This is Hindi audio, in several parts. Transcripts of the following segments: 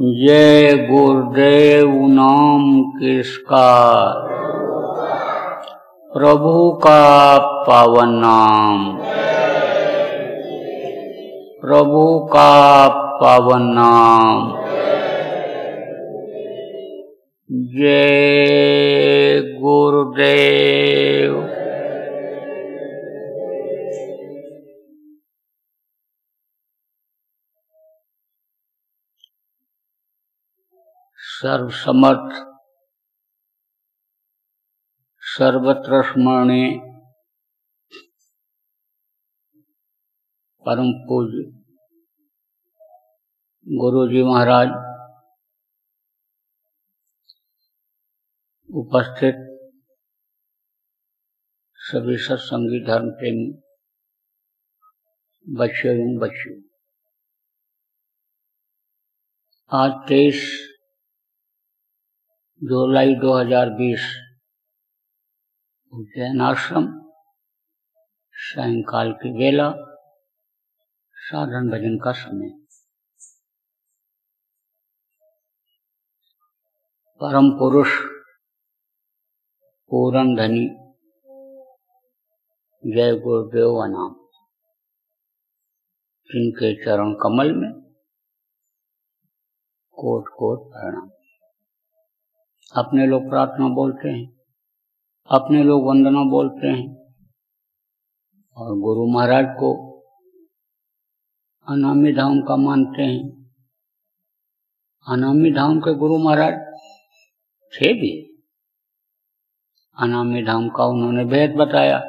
जय गुरुदेव नाम किसका, प्रभु का पावन नाम, प्रभु का पावन नाम। जय गुरुदेव। सर्वसमर्थ सर्वत्र स्मरणीय परम पूज्य गुरु जी महाराज, उपस्थित सभी सत्संगी धर्म प्रेमी बच्चे एवं बच्चियों, आज 23 जुलाई 2020 उज्जैन आश्रम, सायंकाल की बेला, साधन भजन का समय। परम पुरुष पूरन धनी जय गुरुदेव नाम, जिनके चरण कमल में कोट कोट प्रणाम। अपने लोग प्रार्थना बोलते हैं, अपने लोग वंदना बोलते हैं, और गुरु महाराज को अनामी धाम का मानते हैं। अनामी धाम के गुरु महाराज थे भी, अनामी धाम का उन्होंने भेद बताया,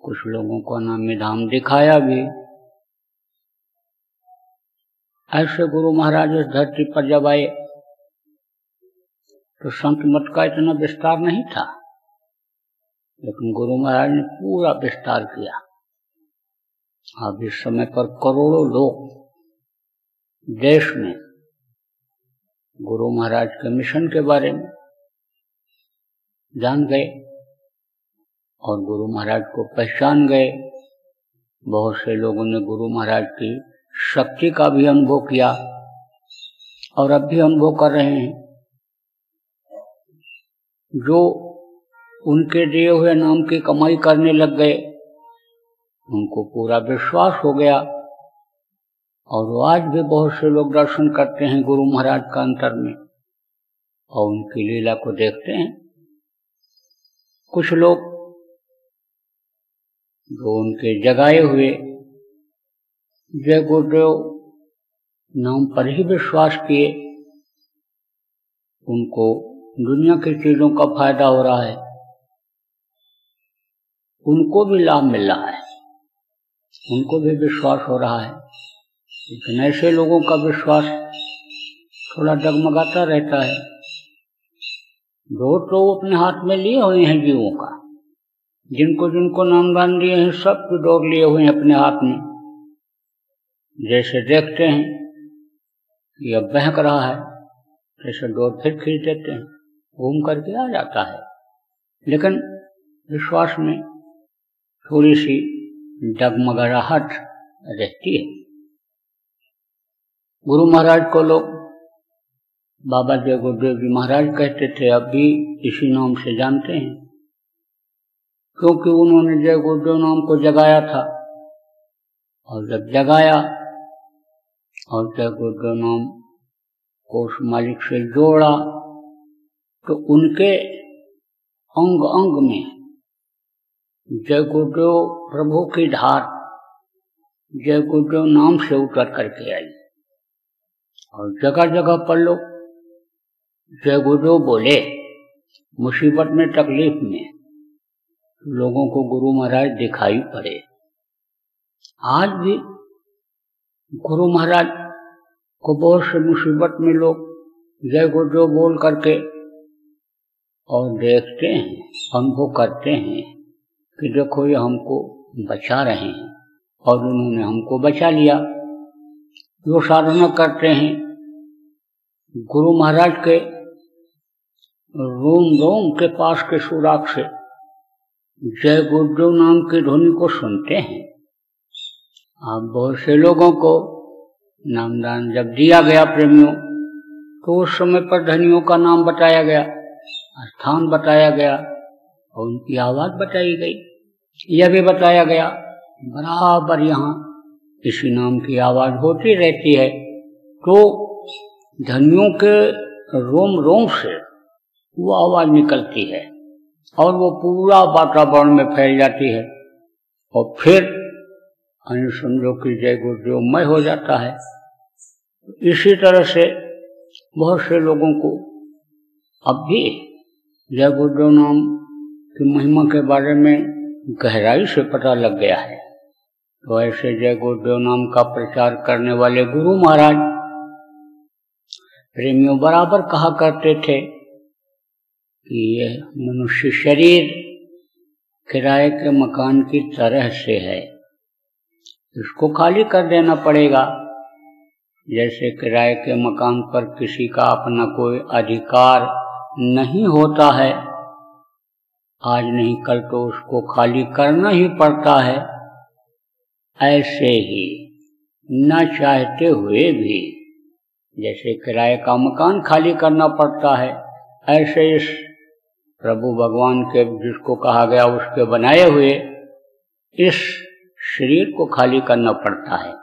कुछ लोगों को अनामी धाम दिखाया भी। ऐसे गुरु महाराज इस धरती पर जब आए तो संत मत का इतना विस्तार नहीं था, लेकिन गुरु महाराज ने पूरा विस्तार किया। अब इस समय पर करोड़ों लोग देश में गुरु महाराज के मिशन के बारे में जान गए और गुरु महाराज को पहचान गए। बहुत से लोगों ने गुरु महाराज की शक्ति का भी अनुभव किया और अब भी अनुभव कर रहे हैं। जो उनके दिए हुए नाम की कमाई करने लग गए, उनको पूरा विश्वास हो गया और आज भी बहुत से लोग दर्शन करते हैं गुरु महाराज का अंतर में और उनकी लीला को देखते हैं। कुछ लोग जो उनके जगाए हुए जय गुरुदेव नाम पर ही विश्वास किए, उनको दुनिया की चीजों का फायदा हो रहा है, उनको भी लाभ मिल रहा है, उनको भी विश्वास हो रहा है। लेकिन ऐसे लोगों का विश्वास थोड़ा डगमगाता रहता है। डोर तो अपने हाथ में लिए हुए हैं जीवों का, जिनको जिनको नामदान दिए हैं सब की डोर लिए हुए हैं अपने हाथ में। जैसे देखते हैं कि अब बहक रहा है, जैसे डोर फिर खींच देते हैं, घूम करके आ जाता है। लेकिन विश्वास में थोड़ी सी डगमगाहट रहती है। गुरु महाराज को लोग बाबा जय गुरुदेव जी महाराज कहते थे, अब भी इसी नाम से जानते हैं, क्योंकि उन्होंने जय गुरुदेव नाम को जगाया था। और जब जगाया और जय गुरुदेव नाम को उस मालिक से जोड़ा, तो उनके अंग अंग में जय गुरुदेव प्रभु की धार जय गुरुदेव नाम से उतर करके आई और जगह जगह पर लोग जय गुरुदेव बोले। मुसीबत में, तकलीफ में लोगों को गुरु महाराज दिखाई पड़े। आज भी गुरु महाराज को बहुत से मुसीबत में लोग जय गुरुदेव बोल करके और देखते हैं, अनुभव करते हैं कि देखो ये हमको बचा रहे हैं और उन्होंने हमको बचा लिया। जो साधना करते हैं गुरु महाराज के रोम रोम के पास के सुराग से जय गुरुदेव नाम की ध्वनि को सुनते हैं। आप बहुत से लोगों को नामदान जब दिया गया प्रेमियों, तो उस समय पर धनियों का नाम बताया गया, स्थान बताया गया और उनकी आवाज बताई गई। यह भी बताया गया बराबर यहाँ इसी नाम की आवाज होती रहती है, तो धनियों के रोम रोम से वो आवाज निकलती है और वो पूरा वातावरण में फैल जाती है और फिर समझो कि जय गुरुदेवमय हो जाता है। इसी तरह से बहुत से लोगों को अब भी जय गुरुदेव नाम की महिमा के बारे में गहराई से पता लग गया है। तो ऐसे जय गुरुदेव नाम का प्रचार करने वाले गुरु महाराज प्रेमियों बराबर कहा करते थे कि यह मनुष्य शरीर किराए के मकान की तरह से है, इसको खाली कर देना पड़ेगा। जैसे किराए के मकान पर किसी का अपना कोई अधिकार नहीं होता है, आज नहीं कल तो उसको खाली करना ही पड़ता है, ऐसे ही न चाहते हुए भी जैसे किराए का मकान खाली करना पड़ता है, ऐसे इस प्रभु भगवान के जिसको कहा गया उसके बनाए हुए इस शरीर को खाली करना पड़ता है।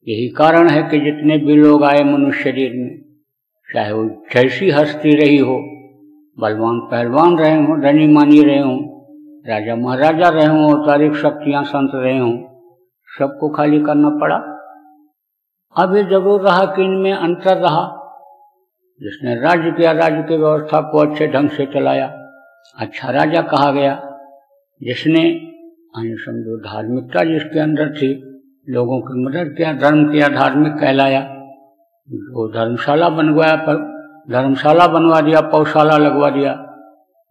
यही कारण है कि जितने भी लोग आए मनुष्य शरीर में, चाहे वो जैसी हस्ती रही हो, बलवान पहलवान रहे हों, धनी मानी रहे हों, राजा महाराजा रहे हों, तारीख शक्तियां संत रहे हों, सबको खाली करना पड़ा। अब ये जरूर रहा कि इनमें अंतर रहा। जिसने राज्य किया, राज्य की व्यवस्था को अच्छे ढंग से चलाया, अच्छा राजा कहा गया। जिसने समझो धार्मिकता जिसके अंदर थी, लोगों की मदद किया, धर्म किया, धार्मिक कहलाया। जो धर्मशाला बनवाया, पर धर्मशाला बनवा दिया, पौशाला लगवा दिया,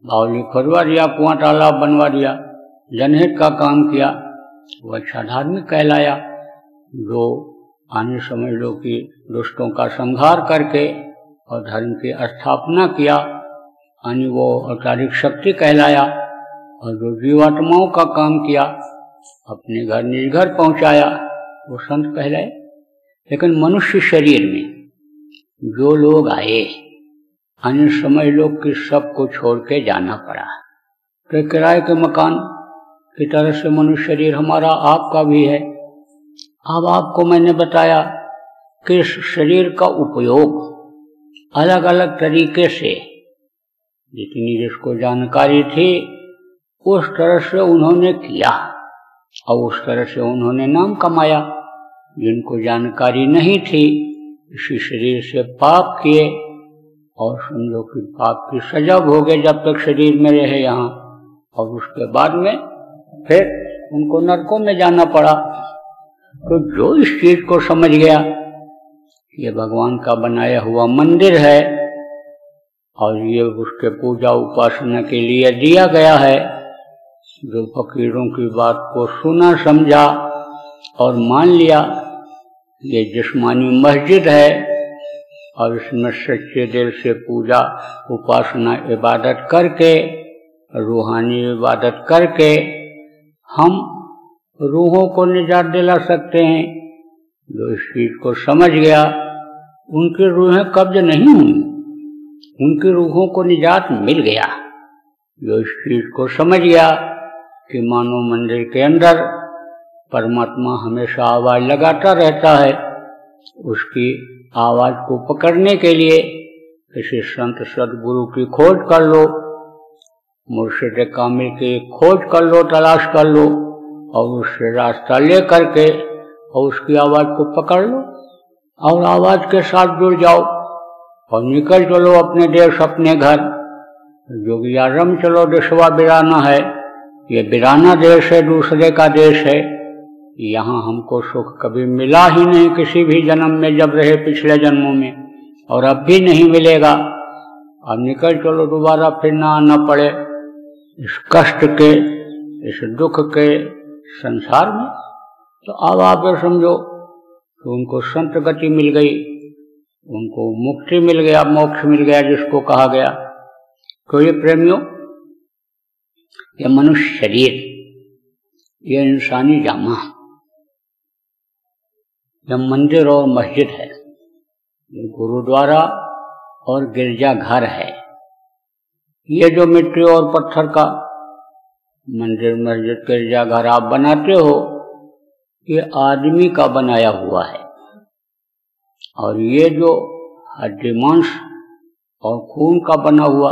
बावली खोदवा दिया, कुआं तालाब बनवा दिया, जनहित का काम किया, वो अच्छा धार्मिक कहलाया। जो आने समझ लो कि दुष्टों का संहार करके और धर्म की स्थापना किया, यानी वो अवतारिक शक्ति कहलाया। और जो जीवात्माओं का काम किया, अपने घर निज घर पहुंचाया, वो संत कहलाए। लेकिन मनुष्य शरीर में जो लोग आए, अन्य समझ लो कि सबको छोड़ के जाना पड़ा। तो किराए के मकान की तरह से मनुष्य शरीर हमारा आपका भी है। अब आपको मैंने बताया कि इस शरीर का उपयोग अलग अलग तरीके से जितनी जिसको जानकारी थी उस तरह से उन्होंने किया और उस तरह से उन्होंने नाम कमाया। जिनको जानकारी नहीं थी, इसी शरीर से पाप किए और समझो कि पाप की सजा भोगे जब तक शरीर में रहे यहाँ, और उसके बाद में फिर उनको नरकों में जाना पड़ा। तो जो इस चीज को समझ गया, ये भगवान का बनाया हुआ मंदिर है और ये उसके पूजा उपासना के लिए दिया गया है, जो फकीरों की बात को सुना समझा और मान लिया, ये जिस्मानी मस्जिद है और इसमें सच्चे दिल से पूजा उपासना इबादत करके, रूहानी इबादत करके हम रूहों को निजात दिला सकते हैं। जो इस चीज को समझ गया, उनकी रूहें कब्ज नहीं हुई, उनकी रूहों को निजात मिल गया। जो इस चीज को समझ गया कि मानव मंदिर के अंदर परमात्मा हमेशा आवाज लगाता रहता है, उसकी आवाज को पकड़ने के लिए किसी संत सदगुरु की खोज कर लो, मुर्शिद कामिल की खोज कर लो, तलाश कर लो और उससे रास्ता ले करके और उसकी आवाज को पकड़ लो और आवाज के साथ जुड़ जाओ और निकल चलो अपने देश अपने घर। जोगिया रम चलो देशवा बिराना है, ये बिराना देश है, दूसरे का देश है। यहाँ हमको सुख कभी मिला ही नहीं किसी भी जन्म में, जब रहे पिछले जन्मों में, और अब भी नहीं मिलेगा। अब निकल चलो दोबारा फिर ना आना पड़े इस कष्ट के, इस दुख के संसार में। तो अब आप ये समझो तो उनको संत गति मिल गई, उनको मुक्ति मिल गया, मोक्ष मिल गया जिसको कहा गया। तो ये प्रेमियों, ये मनुष्य शरीर, ये इंसानी जामा, यह मंदिर और मस्जिद है, गुरुद्वारा और गिरजाघर है। ये जो मिट्टी और पत्थर का मंदिर, मस्जिद, गिरजाघर आप बनाते हो, ये आदमी का बनाया हुआ है। और ये जो हड्डी मांस और खून का बना हुआ,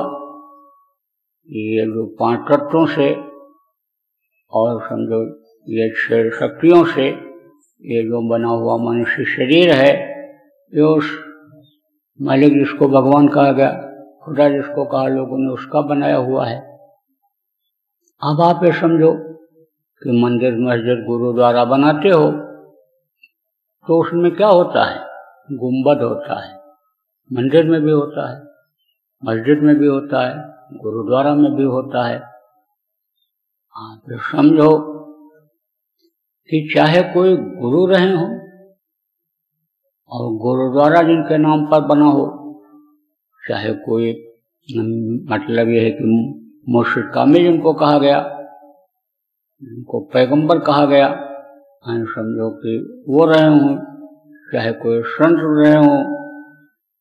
ये जो 5 तत्वों से और समझो ये 6 शक्तियों से ये जो बना हुआ मनुष्य शरीर है, ये उस मालिक जिसको भगवान कहा गया, खुदा जिसको कहा लोगों ने, उसका बनाया हुआ है। अब आप ये समझो कि मंदिर, मस्जिद, गुरुद्वारा बनाते हो तो उसमें क्या होता है? गुंबद होता है। मंदिर में भी होता है, मस्जिद में भी होता है, गुरुद्वारा में भी होता है। आप ये समझो कि चाहे कोई गुरु रहे हो और गुरुद्वारा जिनके नाम पर बना हो, चाहे कोई, मतलब यह है कि मुर्शिद कामिल जिनको कहा गया, जिनको पैगंबर कहा गया, समझो कि वो रहे हों, चाहे कोई संत रहे हों,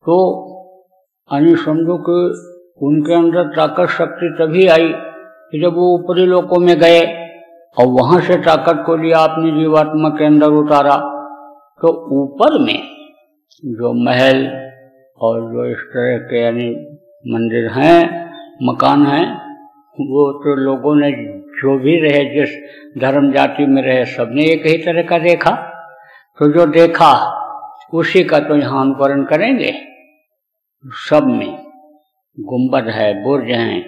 तो समझो कि उनके अंदर ताकत शक्ति तभी आई कि जब वो ऊपरी लोकों में गए और वहां से ताकत को लिया, अपनी जीवात्मा के अंदर उतारा, तो ऊपर में जो महल और जो इस तरह के यानी मंदिर हैं, मकान हैं, वो तो लोगों ने जो भी रहे, जिस धर्म जाति में रहे, सबने एक ही तरह का देखा। तो जो देखा उसी का तो यहाँ अनुकरण करेंगे। सब में गुंबद है, बुर्ज हैं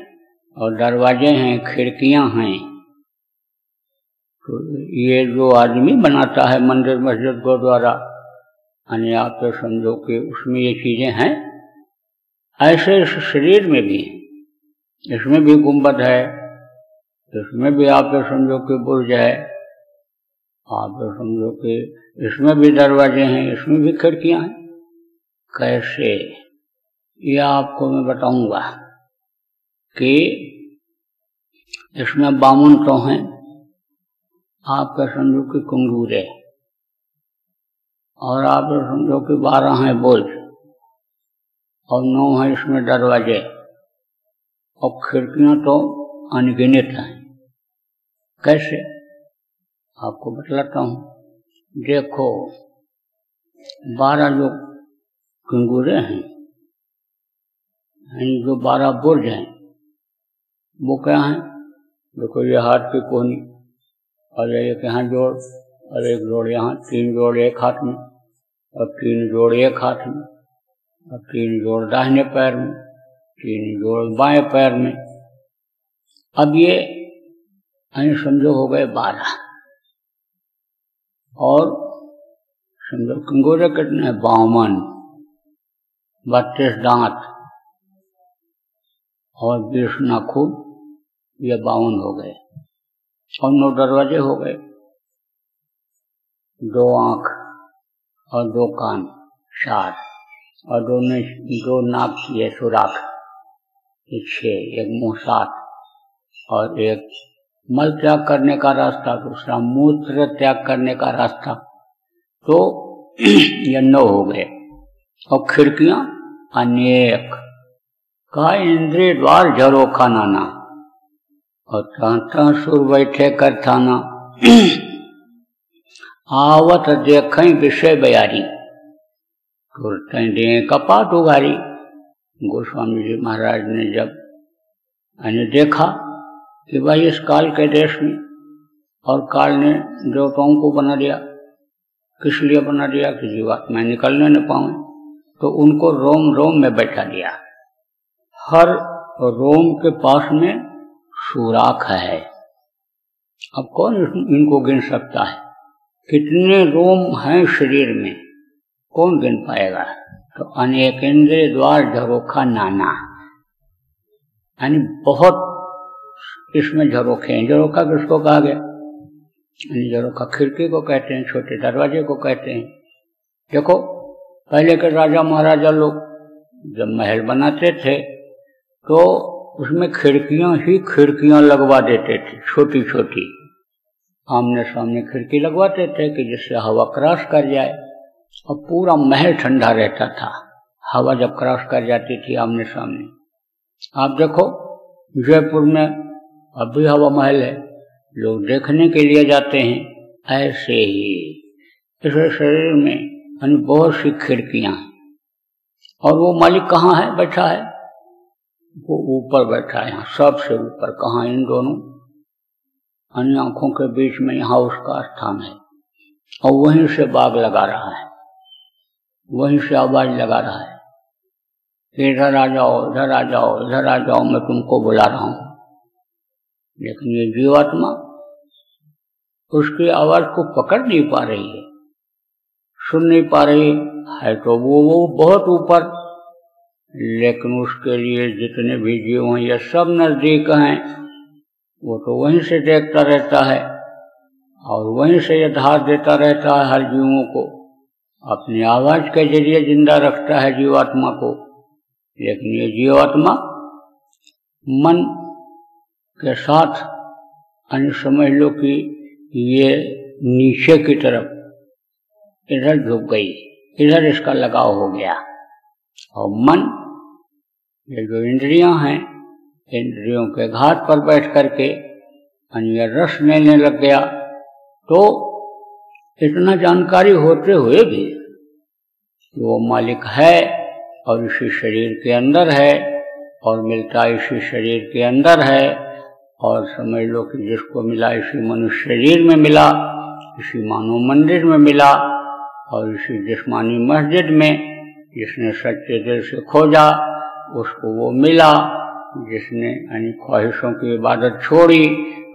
और दरवाजे हैं, खिड़कियां हैं। तो ये जो आदमी बनाता है मंदिर, मस्जिद, गुरुद्वारा, यानी आप तो समझो कि उसमें ये चीजें हैं। ऐसे इस शरीर में भी, इसमें भी गुंबद है, इसमें भी आप तो समझो कि बुर्ज है, आप तो समझो कि इसमें भी दरवाजे हैं, इसमें भी खिड़कियां हैं। कैसे? यह आपको मैं बताऊंगा कि इसमें 52 तो हैं, आपका समझो कि कुंगूरे, और आप समझो कि 12 हैं बुर्ज, और 9 हैं इसमें दरवाजे, और खिड़कियां तो अनगिनत हैं। कैसे? आपको बतलाता हूं। देखो, 12 जो कुंगूरे हैं, जो 12 बुर्ज हैं, वो क्या हैं? देखो, ये हाथ की कोनी, और एक यहाँ जोड़, और एक जोड़ यहाँ, 3 जोड़ एक हाथ में, और 3 जोड़ एक हाथ में, और 3 जोड़ दाहिने पैर में, 3 जोड़ बाएं पैर में। अब ये समझो हो गए 12, और समझो कंगोरे कितने? 52, 32 दांत और 20 नाखून, ये 52 हो गए। और 9 दरवाजे हो गए, 2 आंख और 2 कान, 4, और 2 नाक ये सुराख, ये 6, एक मुंह 7, और एक मल त्याग करने का रास्ता, दूसरा मूत्र त्याग करने का रास्ता, तो ये 9 हो गए। और खिड़कियां अनेक, का इंद्रिय द्वार झरोखा नाना, और तांता सुर बैठे कर थाना, आवत देखें विषय बयारी, तुरते दे कपाट उगारी। गोस्वामी जी महाराज ने जब देखा कि भाई इस काल के देश में, और काल ने देवताओं को बना दिया, किस लिए बना दिया? कि जीवात्मा निकलने न पाए, तो उनको रोम रोम में बैठा दिया। हर रोम के पास में सुराख है। अब कौन इनको गिन सकता है? कितने रोम हैं शरीर में, कौन गिन पाएगा? तो अनेक इंद्रिय द्वार झरोखा नाना, यानी बहुत इसमें झरोखे हैं। झरोखा किसको कहा गया? झरोखा खिड़की को कहते हैं, छोटे दरवाजे को कहते हैं। देखो, पहले के राजा महाराजा लोग जब महल बनाते थे तो उसमें खिड़कियां ही खिड़कियां लगवा देते थे, छोटी छोटी, आमने सामने खिड़की लगवाते थे कि जिससे हवा क्रॉस कर जाए। और पूरा महल ठंडा रहता था, हवा जब क्रॉस कर जाती थी आमने सामने। आप देखो जयपुर में अब भी हवा महल है, लोग देखने के लिए जाते हैं। ऐसे ही इस शरीर में बहुत सी खिड़कियां हैं, और वो मालिक कहाँ है बैठा है? वो ऊपर बैठा है, यहाँ सबसे ऊपर। कहाँ? इन दोनों अन्य आंखों के बीच में, यहाँ उसका स्थान है, और वहीं से बाग लगा रहा है, वहीं से आवाज लगा रहा है, इधर आ जाओ, इधर आ जाओ, इधर आ जाओ, मैं तुमको बुला रहा हूं। लेकिन ये जीवात्मा उसकी आवाज को पकड़ नहीं पा रही है, सुन नहीं पा रही है, तो वो बहुत ऊपर। लेकिन उसके लिए जितने भी जीव हैं ये सब नजदीक हैं, वो तो वहीं से देखता रहता है और वहीं से ये धार देता रहता है हर जीवों को, अपनी आवाज के जरिए जिंदा रखता है जीवात्मा को। लेकिन ये जीवात्मा मन के साथ समझ लो कि ये नीचे की तरफ इधर झुक गई, इधर इसका लगाव हो गया, और मन ये जो इंद्रियां हैं, इंद्रियों के घाट पर बैठ करके अन्य रस लेने लग गया। तो इतना जानकारी होते हुए भी वो मालिक है और इसी शरीर के अंदर है, और मिलता इसी शरीर के अंदर है, और समझ लो कि जिसको मिला इसी मनुष्य शरीर में मिला, इसी मानव मंदिर में मिला, और इसी जिस्मानी मस्जिद में जिसने सच्चे दिल से खोजा उसको वो मिला। जिसने यानी ख्वाहिशों की इबादत छोड़ी,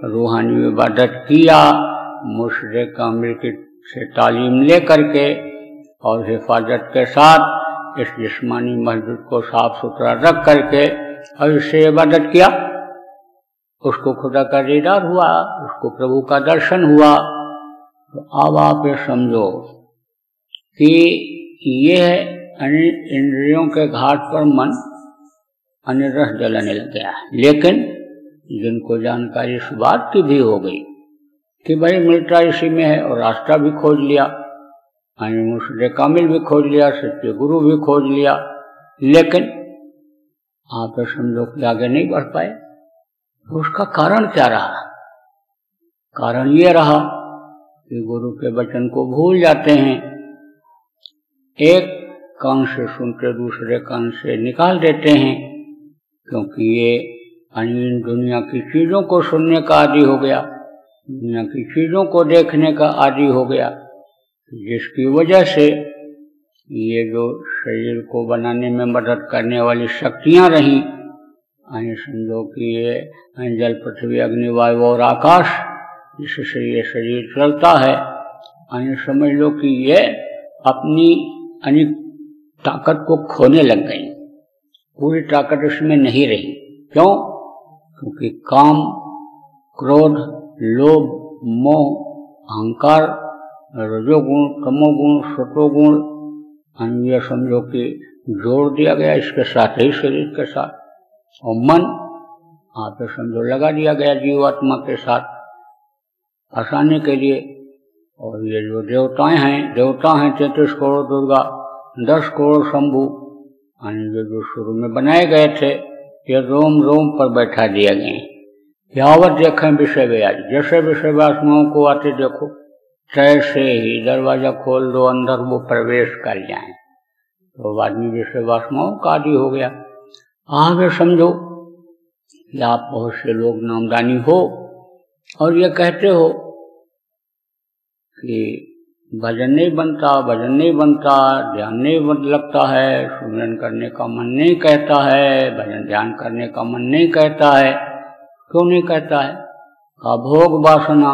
रूहानी इबादत किया, मुर्शिद कामिल की से तालीम ले करके और हिफाजत के साथ इस जिस्मानी मस्जिद को साफ सुथरा रख करके और इससे इबादत किया, उसको खुदा का दीदार हुआ, उसको प्रभु का दर्शन हुआ। तो अब आप ये समझो कि ये है इंद्रियों के घाट पर मन रस जलाने लग गया। लेकिन जिनको जानकारी इस बात की भी हो गई कि भाई मिलता इसी में है, और रास्ता भी खोज लिया, मुर्शिद कामिल भी खोज लिया, सच्चे गुरु भी खोज लिया, लेकिन आप तो समझो कि आगे नहीं बढ़ पाए। तो उसका कारण क्या रहा? कारण ये रहा कि गुरु के वचन को भूल जाते हैं, एक कान से सुनते दूसरे कान से निकाल देते हैं, क्योंकि ये इन दुनिया की चीजों को सुनने का आदी हो गया, दुनिया की चीजों को देखने का आदी हो गया, जिसकी वजह से ये जो शरीर को बनाने में मदद करने वाली शक्तियां रहीं, समझो कि ये जल पृथ्वी अग्नि वायु और आकाश, जिससे ये शरीर चलता है, समझ लो कि ये अपनी ताकत को खोने लग गई, पूरी ताकत उसमें नहीं रही। क्यों? क्योंकि काम, क्रोध, लोभ, मोह, अहंकार, रजोगुण, तमोगुण, सतोगुण, ये समझो कि जोड़ दिया गया इसके साथ ही शरीर के साथ, और मन आप समझो लगा दिया गया जीवात्मा के साथ फंसाने के लिए। और ये जो देवता हैं 33 करोड़ दुर्गा, 10 करोड़ शंभु, जो शुरू में बनाए गए थे, ये रोम रोम पर बैठा दिया गए। यावत देखें विषय व्याज, जैसे विषय वासनाओं को आते देखो, तैसे ही दरवाजा खोल दो, अंदर वो प्रवेश कर जाएं। तो आदमी विषय वासनाओं का आदि हो गया। आगे समझो कि आप बहुत से लोग नामदानी हो और ये कहते हो कि भजन नहीं बनता, भजन नहीं बनता, ध्यान नहीं लगता है, सुमिरन करने का मन नहीं कहता है, भजन ध्यान करने का मन नहीं कहता है। क्यों नहीं कहता है? का भोग वासना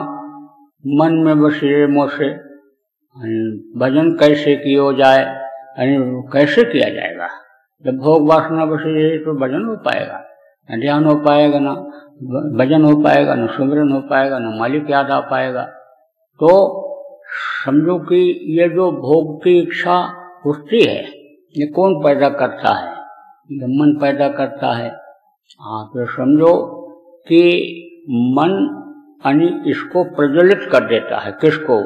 मन में बसे मोसे, भजन कैसे किया जाए, कैसे किया जाएगा? जब भोग वासना बसी रही तो भजन हो पाएगा, न ध्यान हो पाएगा, न भजन हो पाएगा, न सुमिरन हो पाएगा, न मालिक याद आ पाएगा। तो समझो कि ये जो भोग की इच्छा उठती है, ये कौन पैदा करता है? ये मन पैदा करता है। आप ये समझो कि मन इसको प्रज्वलित कर देता है। किसको?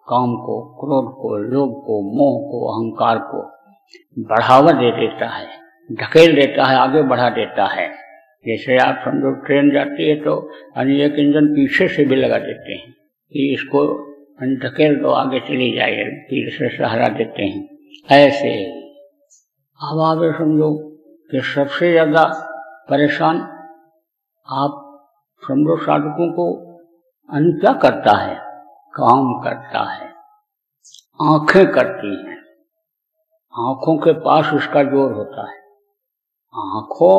काम को, क्रोध को, लोभ को, मोह को, अहंकार को बढ़ावा दे देता है, ढकेल देता है, आगे बढ़ा देता है। जैसे आप समझो ट्रेन जाती है तो एक इंजन पीछे से भी लगा देते हैं कि इसको ढकेल दो, आगे चली जाए, पीछे से सहारा देते हैं। ऐसे अब आप समझो कि सबसे ज्यादा परेशान आप समझो साधकों को क्या करता है? काम करता है, आंखें करती हैं, आंखों के पास उसका जोर होता है। आंखों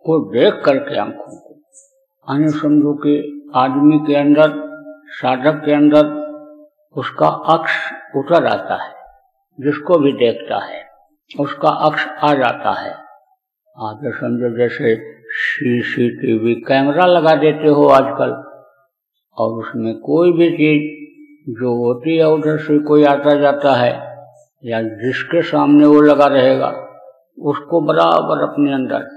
को देख करके, आंखों को समझो कि आदमी के अंदर, साधक के अंदर उसका अक्ष उतर आता है, जिसको भी देखता है उसका अक्ष आ जाता है। आप समझो जैसे CCTV कैमरा लगा देते हो आजकल, और उसमें कोई भी चीज जो होती है उधर से कोई आता जाता है या जिसके सामने वो लगा रहेगा उसको बराबर अपने अंदर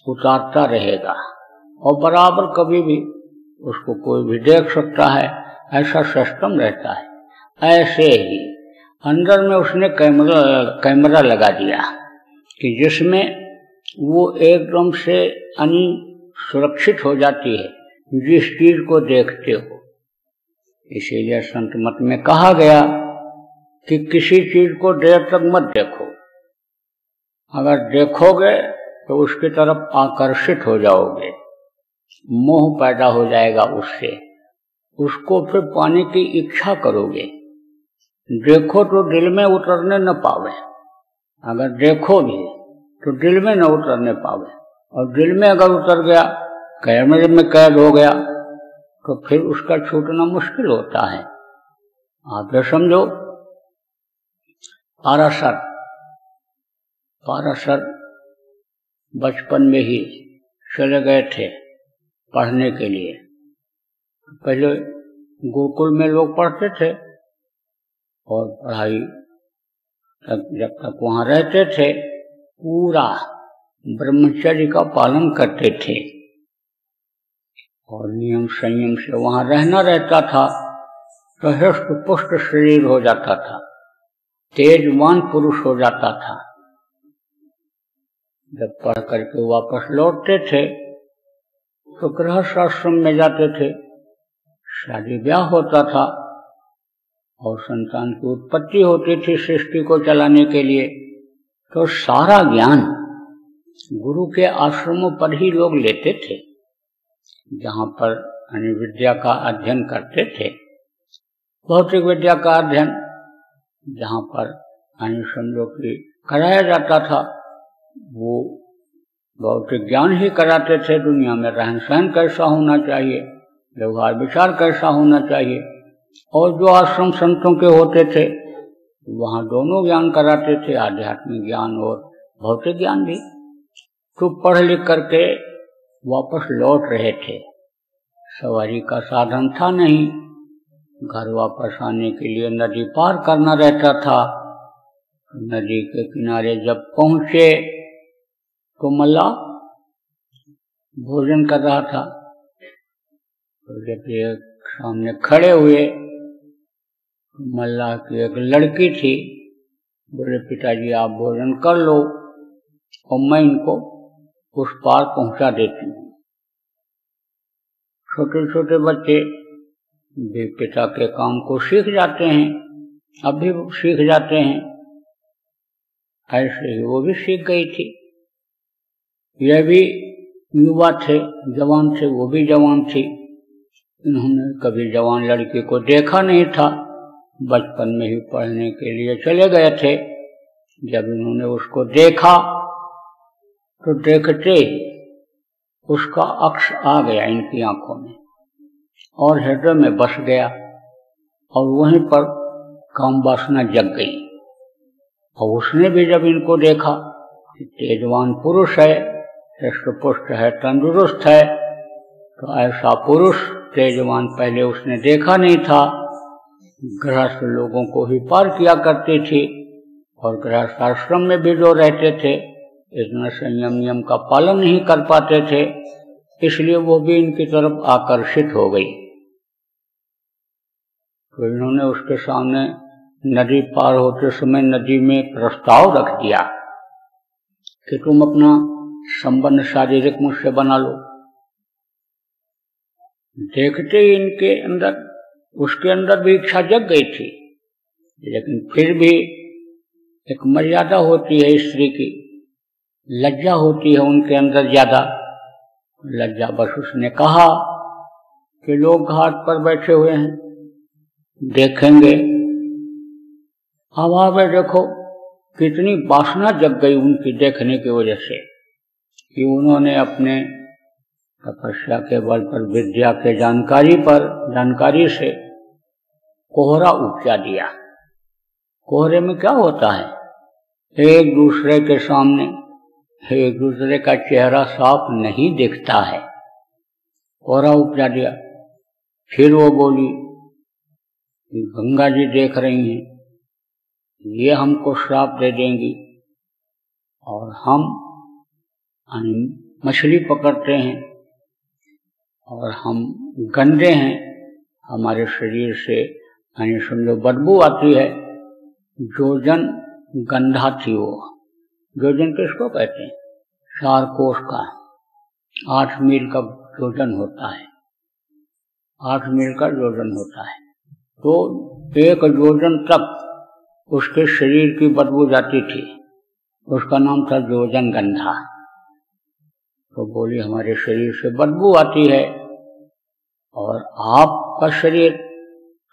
उतारता रहेगा, और बराबर कभी भी उसको कोई भी देख सकता है, ऐसा सिस्टम रहता है। ऐसे ही अंदर में उसने कैमरा लगा दिया कि जिसमें वो एकदम से सुरक्षित हो जाती है जिस चीज को देखते हो। इसीलिए संत मत में कहा गया कि किसी चीज को देर तक मत देखो, अगर देखोगे तो उसकी तरफ आकर्षित हो जाओगे, मोह पैदा हो जाएगा उससे, उसको फिर पाने की इच्छा करोगे। देखो तो दिल में उतरने न पावे, अगर देखो भी तो दिल में न उतरने पावे, और दिल में अगर उतर गया, कैमरे में कैद हो गया, तो फिर उसका छूटना मुश्किल होता है। आप ये समझो पाराशर बचपन में ही चले गए थे पढ़ने के लिए। पहले गुरुकुल में लोग पढ़ते थे और पढ़ाई जब तक वहां रहते थे पूरा ब्रह्मचर्य का पालन करते थे और नियम संयम से वहां रहना रहता था, तो हृष्ट पुष्ट शरीर हो जाता था, तेजवान पुरुष हो जाता था। जब पढ़ करके वापस लौटते थे तो गृहस्थ आश्रम में जाते थे, शादी ब्याह होता था और संतान की उत्पत्ति होती थी सृष्टि को चलाने के लिए। तो सारा ज्ञान गुरु के आश्रमों पर ही लोग लेते थे, जहाँ पर विद्या का अध्ययन करते थे, भौतिक विद्या का अध्ययन जहाँ पर समझो कि कराया जाता था, वो भौतिक ज्ञान ही कराते थे। दुनिया में रहन सहन कैसा होना चाहिए, व्यवहार विचार कैसा होना चाहिए, और जो आश्रम संतों के होते थे वहाँ दोनों ज्ञान कराते थे, आध्यात्मिक ज्ञान और भौतिक ज्ञान भी। तो पढ़ लिख करके वापस लौट रहे थे, सवारी का साधन था नहीं, घर वापस आने के लिए नदी पार करना रहता था। नदी के किनारे जब पहुंचे तो मल्लाह भोजन कर रहा था, तो जब ये सामने खड़े हुए, मल्लाह की एक लड़की थी, बोले पिताजी आप भोजन कर लो और मैं इनको उस पार पहुंचा देती हूँ। छोटे छोटे बच्चे भी पिता के काम को सीख जाते हैं, अब भी सीख जाते हैं, ऐसे ही वो भी सीख गई थी। यह भी युवा थे, जवान थे, वो भी जवान थी। इन्होंने कभी जवान लड़की को देखा नहीं था, बचपन में ही पढ़ने के लिए चले गए थे। जब इन्होंने उसको देखा तो देखते ही उसका अक्ष आ गया इनकी आंखों में और हृदय में बस गया, और वहीं पर काम वासना जग गई। और उसने भी जब इनको देखा कि तेजवान पुरुष है, हृष्ट पुष्ट है, तंदुरुस्त है, तो ऐसा पुरुष तेजवान पहले उसने देखा नहीं था। गृहस्थ लोगों को ही पार किया करती थी, और गृहस्थ आश्रम में भी जो रहते थे इतना संयम नियम का पालन नहीं कर पाते थे, इसलिए वो भी इनकी तरफ आकर्षित हो गई। तो इन्होंने उसके सामने नदी पार होते समय नदी में एक प्रस्ताव रख दिया कि तुम अपना संबंध शारीरिक मुझसे बना लो। देखते ही इनके अंदर, उसके अंदर भी इच्छा जग गई थी, लेकिन फिर भी एक मर्यादा होती है स्त्री की, लज्जा होती है उनके अंदर ज्यादा। लज्जा बस उसने कहा कि लोग घाट पर बैठे हुए हैं, देखेंगे। अब आप देखो कितनी वासना जग गई उनकी देखने की वजह से कि उन्होंने अपने तपस्या के बल पर, विद्या के जानकारी से कोहरा उपजा दिया। कोहरे में क्या होता है, एक दूसरे के सामने एक दूसरे का चेहरा साफ नहीं दिखता है। कोहरा उपजा दिया। फिर वो बोली कि गंगा जी देख रही हैं, ये हमको श्राप दे देंगी और हम मछली पकड़ते हैं और हम गंदे हैं, हमारे शरीर से समझो बदबू आती है। जोजन गंधा थी वो। जोजन किसको कहते हैं? 4 कोस का, 8 मील का जोजन होता है, 8 मील का जोजन होता है। तो 1 जोजन तक उसके शरीर की बदबू जाती थी, उसका नाम था जोजन गंधा। तो बोली हमारे शरीर से बदबू आती है और आपका शरीर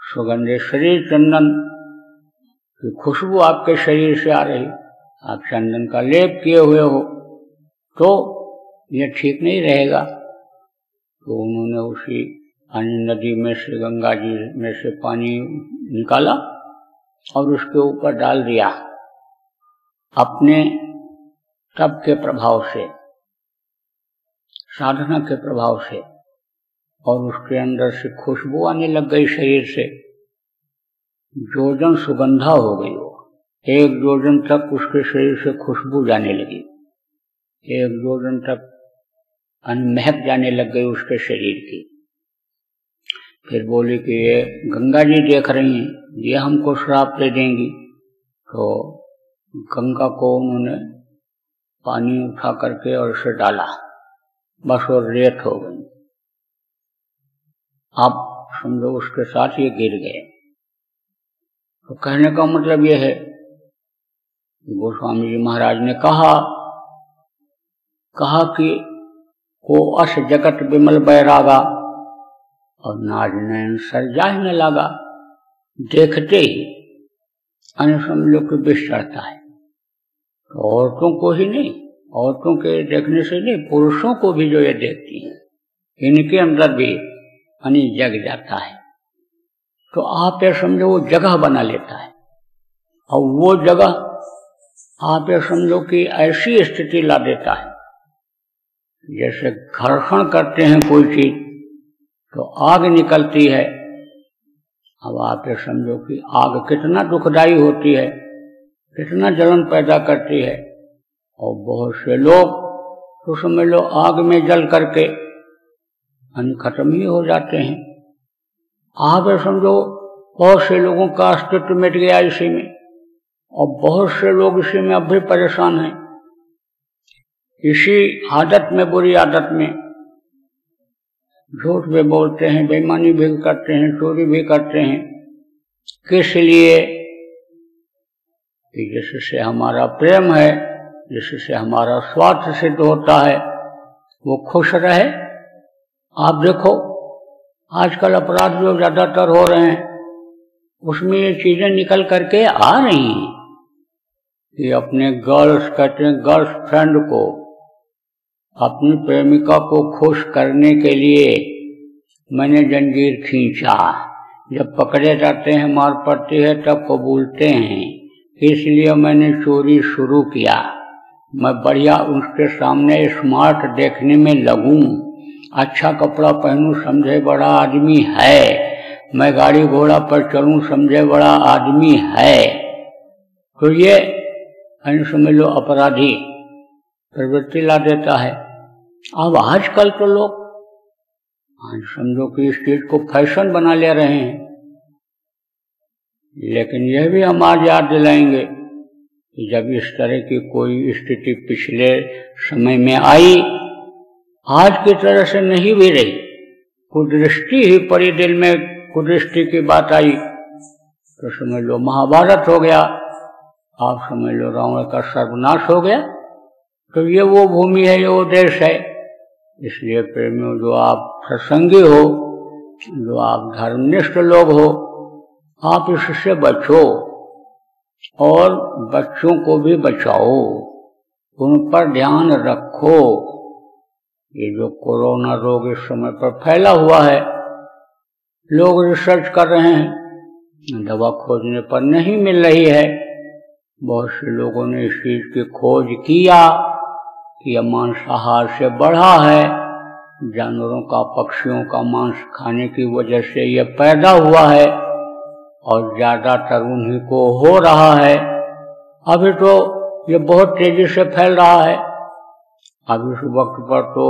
सुगंधे शरीर, चंदन की खुशबू आपके शरीर से आ रही, आप चंदन का लेप किए हुए हो, तो ये ठीक नहीं रहेगा। तो उन्होंने उसी नदी में से, गंगा जी में से पानी निकाला और उसके ऊपर डाल दिया अपने तप के प्रभाव से, साधना के प्रभाव से, और उसके अंदर से खुशबू आने लग गई शरीर से। जोजन सुगंधा हो गई वो। 1 जोजन तक उसके शरीर से खुशबू जाने लगी, 1 जोजन तक महक जाने लग गई उसके शरीर की। फिर बोली कि ये गंगा जी देख रही हैं, ये हमको श्राप दे देंगी। तो गंगा को उन्होंने पानी उठा करके और उसे डाला, बस वो रेत हो गई। अब समझो उसके साथ ये गिर गए। तो कहने का मतलब ये है, गोस्वामी जी महाराज ने कहा कि को अस जगत विमल बैरागा और नाज नयन सर जाह न लागा। देखते ही समझो कि विष चढ़ता है। तो औरतों को ही नहीं, औरतों के देखने से नहीं, पुरुषों को भी जो ये देखती हैं, इनके अंदर भी जग जाता है। तो आप ये समझो वो जगह बना लेता है, और वो जगह आप ये समझो कि ऐसी स्थिति ला देता है जैसे घर्षण करते हैं कोई चीज तो आग निकलती है। अब आप ये समझो कि आग कितना दुखदाई होती है, कितना जलन पैदा करती है, और बहुत से लोग तो समझ लो आग में जल करके खत्म ही हो जाते हैं। आप ये समझो बहुत से लोगों का अस्तित्व मिट गया इसी में, और बहुत से लोग इसी में अब भी परेशान हैं, इसी आदत में, बुरी आदत में। झूठ भी बोलते हैं, बेईमानी भी करते हैं, चोरी भी करते हैं। किस लिए? कि जिससे हमारा प्रेम है, जिससे हमारा स्वार्थ सिद्ध होता है, वो खुश रहे। आप देखो आजकल अपराध जो ज्यादातर हो रहे हैं उसमें ये चीजें निकल करके आ रही हैं कि अपने गर्लफ्रेंड को, अपनी प्रेमिका को खुश करने के लिए मैंने जंजीर खींचा। जब पकड़े जाते हैं, मार पड़ती है, तब कबूलते हैं, इसलिए मैंने चोरी शुरू किया। मैं बढ़िया उसके सामने स्मार्ट देखने में लगूं, अच्छा कपड़ा पहनूं, समझे बड़ा आदमी है, मैं गाड़ी घोड़ा पर चलूं, समझे बड़ा आदमी है। तो ये समझ लो अपराधी प्रवृत्ति ला देता है। अब आजकल तो लोग समझो कि इस चीज को फैशन बना ले रहे हैं लेकिन यह भी हम आज याद दिलाएंगे कि जब इस तरह की कोई स्थिति पिछले समय में आई, आज की तरह से नहीं भी रही, कुदृष्टि ही पड़ी, दिल में कुदृष्टि की बात आई तो समझ लो महाभारत हो गया, आप समझ लो रावण का सर्वनाश हो गया। तो ये वो भूमि है, ये वो देश है। इसलिए प्रेमियों, जो आप सत्संगी हो, जो आप धर्मनिष्ठ लोग हो, आप इससे बचो और बच्चों को भी बचाओ, उन पर ध्यान रखो। ये जो कोरोना रोग इस समय पर फैला हुआ है, लोग रिसर्च कर रहे हैं, दवा खोजने पर नहीं मिल रही है। बहुत से लोगों ने इस चीज की खोज किया कि यह मांसाहार से बढ़ा है, जानवरों का, पक्षियों का मांस खाने की वजह से यह पैदा हुआ है और ज्यादातर उन्हीं को हो रहा है। अभी तो ये बहुत तेजी से फैल रहा है। अब इस वक्त पर तो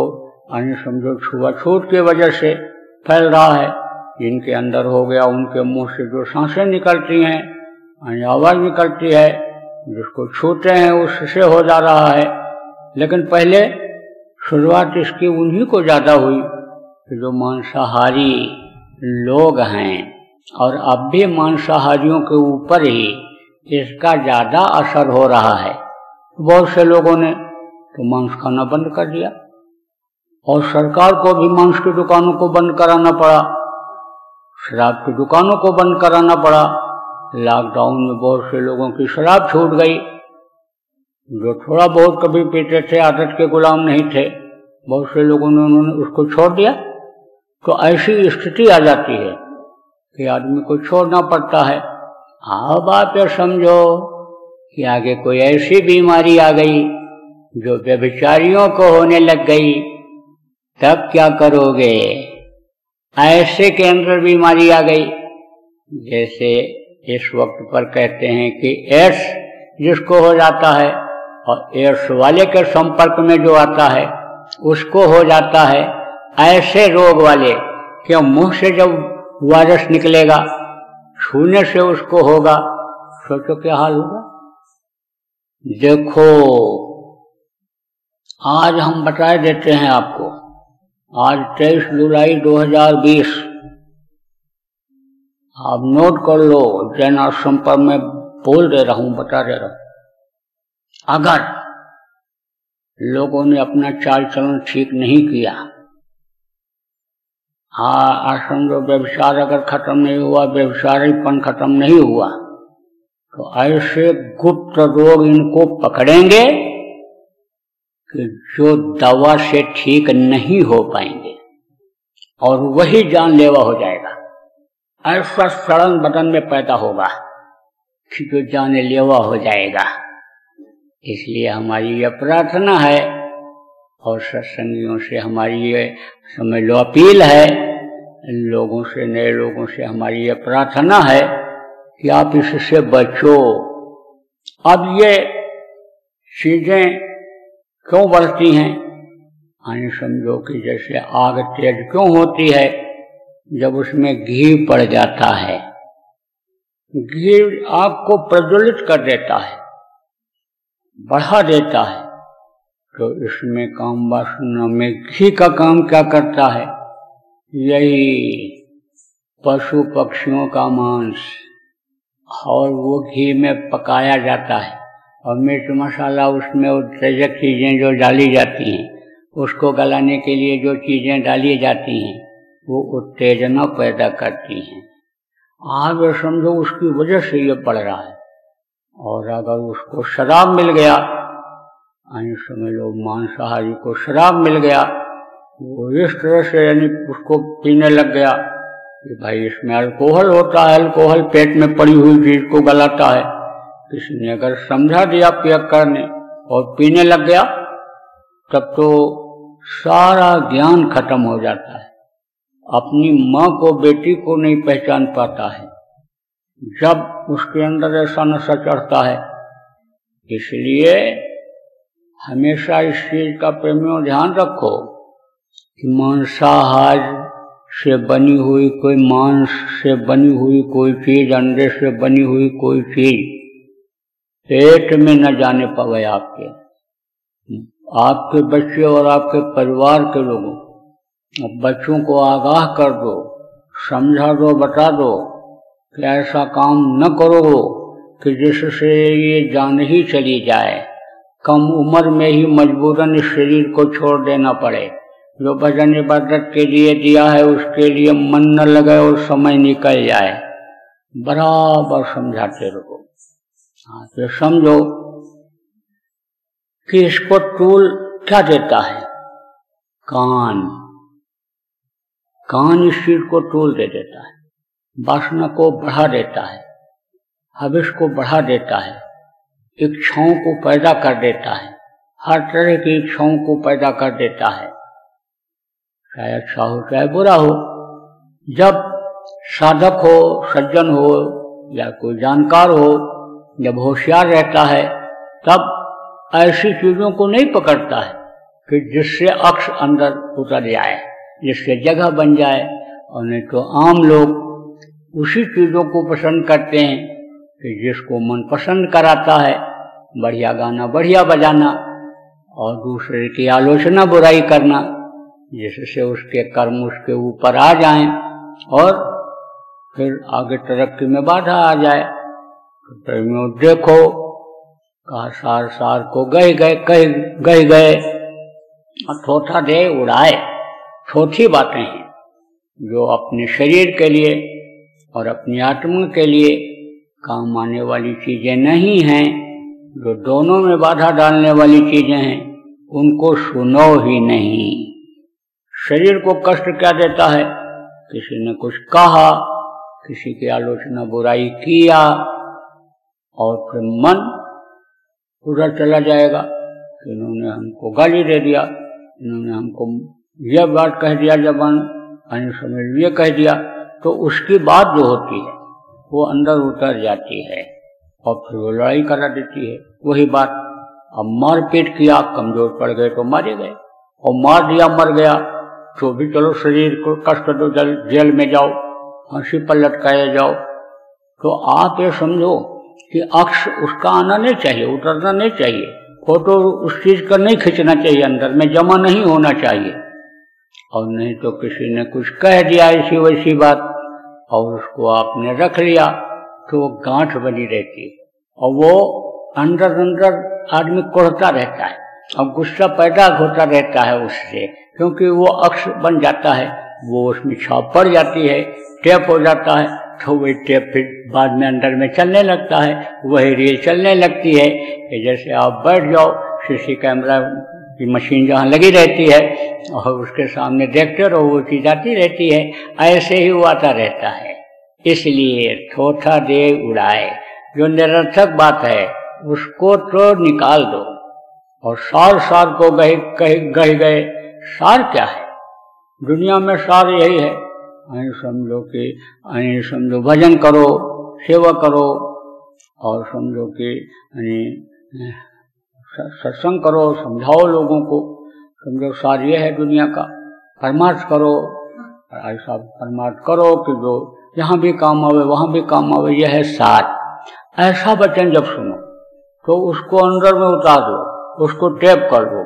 यानी समझो छुआछूत की वजह से फैल रहा है। जिनके अंदर हो गया, उनके मुंह से जो सांसें निकलती हैं, यानी आवाज निकलती है, जिसको छूते हैं उससे हो जा रहा है। लेकिन पहले शुरुआत इसकी उन्हीं को ज्यादा हुई जो मांसाहारी लोग हैं, और अब भी मांसाहारियों के ऊपर ही इसका ज्यादा असर हो रहा है। बहुत से लोगों ने तो मांस खाना बंद कर दिया और सरकार को भी मांस की दुकानों को बंद कराना पड़ा, शराब की दुकानों को बंद कराना पड़ा। लॉकडाउन में बहुत से लोगों की शराब छूट गई, जो थोड़ा बहुत कभी पीते थे, आदत के गुलाम नहीं थे, बहुत से लोगों ने उन्होंने उसको छोड़ दिया। तो ऐसी स्थिति आ जाती है कि आदमी को छोड़ना पड़ता है। अब आप ये समझो कि आगे कोई ऐसी बीमारी आ गई जो व्यभिचारियों को होने लग गई, तब क्या करोगे? ऐसे के अंदर बीमारी आ गई, जैसे इस वक्त पर कहते हैं कि एड्स जिसको हो जाता है, और एड्स वाले के संपर्क में जो आता है उसको हो जाता है। ऐसे रोग वाले क्यों, मुंह से जब वायरस निकलेगा, छूने से उसको होगा, सोचो क्या हाल होगा। देखो, आज हम बता देते हैं आपको, आज 23 जुलाई 2020, आप नोट कर लो, जैन आश्रम पर मैं बोल दे रहा हूं, बता दे रहा हूं। अगर लोगों ने अपना चाल चलन ठीक नहीं किया, आश्रम जो व्यभिचार अगर खत्म नहीं हुआ, व्यभिचारीपन खत्म नहीं हुआ, तो ऐसे गुप्त रोग इनको पकड़ेंगे कि जो दवा से ठीक नहीं हो पाएंगे, और वही जानलेवा हो जाएगा। ऐसा सड़न बदन में पैदा होगा कि जो जानलेवा हो जाएगा। इसलिए हमारी यह प्रार्थना है और सत्संगियों से हमारी ये समझ लो अपील है, लोगों से, नए लोगों से हमारी ये प्रार्थना है कि आप इससे बचो। अब ये चीजें क्यों बढ़ती हैं? यानी समझो कि जैसे आग तेज क्यों होती है? जब उसमें घी पड़ जाता है, घी आग को प्रज्वलित कर देता है, बढ़ा देता है। तो इसमें काम वासना में घी का काम क्या करता है? यही पशु पक्षियों का मांस, और वो घी में पकाया जाता है, और मिर्च मसाला उसमें उत्तेजक चीजें जो डाली जाती हैं, उसको गलाने के लिए जो चीजें डाली जाती हैं, वो उत्तेजना पैदा करती हैं। आप ये समझो उसकी वजह से ये बढ़ रहा है। और अगर उसको शराब मिल गया, यानी समझ लो मांसाहारी को शराब मिल गया, वो इस तरह से यानी उसको पीने लग गया कि भाई इसमें अल्कोहल होता है, अल्कोहल पेट में पड़ी हुई चीज को गलाता है। किसी ने अगर समझा दिया पियक्कर ने और पीने लग गया, तब तो सारा ज्ञान खत्म हो जाता है। अपनी माँ को, बेटी को नहीं पहचान पाता है जब उसके अंदर ऐसा नशा चढ़ता है। इसलिए हमेशा इस चीज का प्रेमियों ध्यान रखो कि मांसाहार से बनी हुई कोई मांस से बनी हुई कोई चीज, अंडे से बनी हुई कोई चीज पेट में न जाने पावे आपके बच्चे और आपके परिवार के लोगों। अब बच्चों को आगाह कर दो, समझा दो, बता दो कि ऐसा काम न करो कि जिससे ये जान ही चली जाए, कम उम्र में ही मजबूरन इस शरीर को छोड़ देना पड़े। जो भजन इबादत के लिए दिया है उसके लिए मन न लगे और समय निकल जाए। बराबर समझाते रहो। हाँ, तो समझो कि इसको टूल क्या देता है? कान। कान इस चीज को टूल दे देता है, वासना को बढ़ा देता है, हविष को बढ़ा देता है, इच्छाओं को पैदा कर देता है, हर तरह की इच्छाओं को पैदा कर देता है, चाहे अच्छा हो चाहे बुरा हो। जब साधक हो, सज्जन हो या कोई जानकार हो, जब होशियार रहता है तब ऐसी चीजों को नहीं पकड़ता है कि जिससे अक्ष अंदर उतर जाए, जिससे जगह बन जाए। और नहीं तो आम लोग उसी चीजों को पसंद करते हैं कि जिसको मन पसंद कराता है, बढ़िया गाना बढ़िया बजाना और दूसरे की आलोचना बुराई करना, जिससे उसके कर्म उसके ऊपर आ जाएं और फिर आगे तरक्की में बाधा आ जाए। तो प्रेमियों देखो, कहा सार सार को गए गए और थोथा दे उड़ाए। छोटी बातें हैं जो अपने शरीर के लिए और अपनी आत्मा के लिए काम आने वाली चीजें नहीं हैं, जो दोनों में बाधा डालने वाली चीजें हैं, उनको सुनो ही नहीं। शरीर को कष्ट क्या देता है? किसी ने कुछ कहा, किसी की आलोचना बुराई किया और फिर मन उधर चला जाएगा कि इन्होंने हमको गाली दे दिया, इन्होंने हमको यह बात कह दिया, जबान समझ ये कह दिया। तो उसकी बात जो होती है वो अंदर उतर जाती है और फिर वो लड़ाई करा देती है। वही बात, अब मारपीट किया, कमजोर पड़ गए तो मारे गए, और मार दिया मर गया तो भी चलो शरीर को कष्ट दो, जेल में जाओ, फांसी पर लटकाए जाओ। तो आप ये समझो कि अक्ष उसका आना नहीं चाहिए, उतरना नहीं चाहिए, फोटो उस चीज का नहीं खींचना चाहिए, अंदर में जमा नहीं होना चाहिए। और नहीं तो किसी ने कुछ कह दिया ऐसी वैसी बात और उसको आपने रख लिया तो वो गांठ बनी रहती है और वो अंदर अंदर आदमी कोढ़ता रहता है और गुस्सा पैदा होता रहता है उससे, क्योंकि वो अक्ष बन जाता है, वो उसमें छाप पड़ जाती है, टेप हो जाता है। तो वही टेप फिर बाद में अंदर में चलने लगता है, वही रील चलने लगती है कि जैसे आप बैठ जाओ, सीसी कैमरा की मशीन जहाँ लगी रहती है और उसके सामने देखते रहो, वो चीज आती रहती है, ऐसे ही वो आता रहता है। इसलिए थोथा दे उड़ाए, जो निरर्थक बात है उसको तो निकाल दो। और सार सार को गए, सार क्या है? दुनिया में सार यही है, समझो कि समझो भजन करो, सेवा करो, और समझो कि सत्संग करो, समझाओ लोगों को, समझो सार ये है दुनिया का। परमार्थ करो, ऐसा परमार्थ करो कि जो यहाँ भी काम आवे वहाँ भी काम आवे, यह है सार। ऐसा वचन जब सुनो तो उसको अंदर में उतार दो, उसको टेप कर दो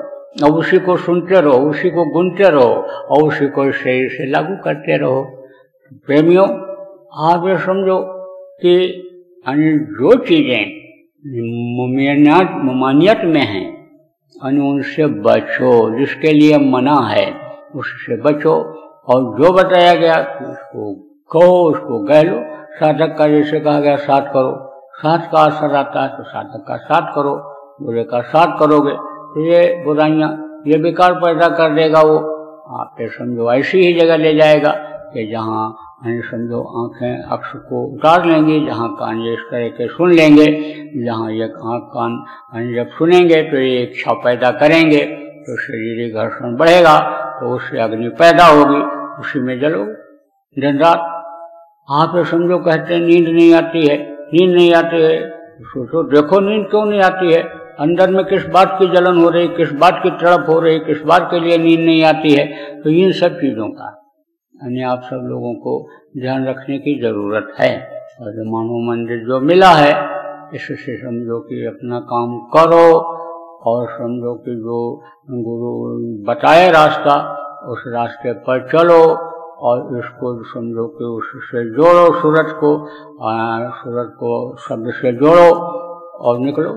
और उसी को सुनते रहो, उसी को गुनते रहो और उसी को शरीर से लागू करते रहो। प्रेमियों, आप ये समझो कि जो चीजें ममानियत में हैं उनसे बचो, जिसके लिए मना है उससे बचो। और जो बताया गया उसको कहो, उसको कह लो। साधक का जैसे कहा गया साथ करो, साथ का असर आता है तो साधक का साथ करो, बुरे का साथ करोगे तो ये बुराइयां, ये विकार पैदा कर देगा। वो आप ये समझो ऐसी ही जगह ले जाएगा कि जहाँ समझो आंखें अक्ष को उतार लेंगी, जहाँ कान ये इस तरह के सुन लेंगे, जहाँ ये आँख कान जब सुनेंगे तो ये इच्छा पैदा करेंगे तो शरीरी घर्षण बढ़ेगा, तो उससे अग्नि पैदा होगी, उसी में जलोगे दिन रात। आप ये समझो कहते हैं नींद नहीं आती है, नींद नहीं आती है, सोचो देखो नींद क्यों नहीं आती है, अंदर में किस बात की जलन हो रही, किस बात की तड़प हो रही, किस बात के लिए नींद नहीं आती है। तो इन सब चीजों का यानी आप सब लोगों को ध्यान रखने की जरूरत है। और जो मानव मंदिर जो मिला है इससे समझो कि अपना काम करो और समझो कि जो गुरु बताए रास्ता उस रास्ते पर चलो और इसको समझो कि उससे जोड़ो, सूरत को शब्द से जोड़ो और निकलो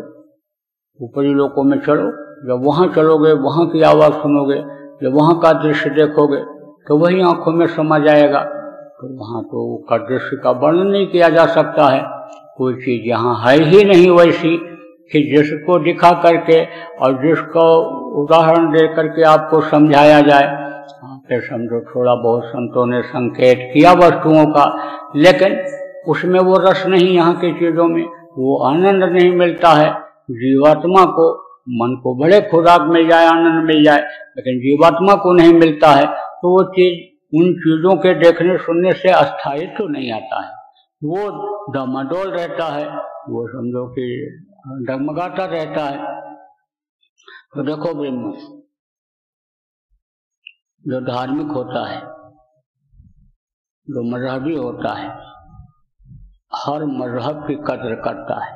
ऊपरी लोकों में चलो। जब वहाँ चलोगे, वहाँ की आवाज़ सुनोगे, जब वहाँ का दृश्य देखोगे तो वही आंखों में समा जाएगा। तो वहाँ तो का दृश्य का वर्णन नहीं किया जा सकता है। कोई चीज़ यहाँ है ही नहीं वैसी कि जिसको दिखा करके और जिसको उदाहरण दे करके आपको समझाया जाए। फिर समझो थोड़ा बहुत संतों ने संकेत किया वस्तुओं का, लेकिन उसमें वो रस नहीं, यहाँ की चीज़ों में वो आनंद नहीं मिलता है। जीवात्मा को, मन को भले खुराक मिल जाए, आनंद मिल जाए, लेकिन जीवात्मा को नहीं मिलता है। तो वो चीज़ उन चीज़ों के देखने सुनने से अस्थायित्व तो नहीं आता है, वो डमाडोल रहता है, वो समझो कि डगमगाता रहता है। तो देखो ब्रह्म जो धार्मिक होता है, जो मजहबी होता है, हर मजहब की कद्र करता है।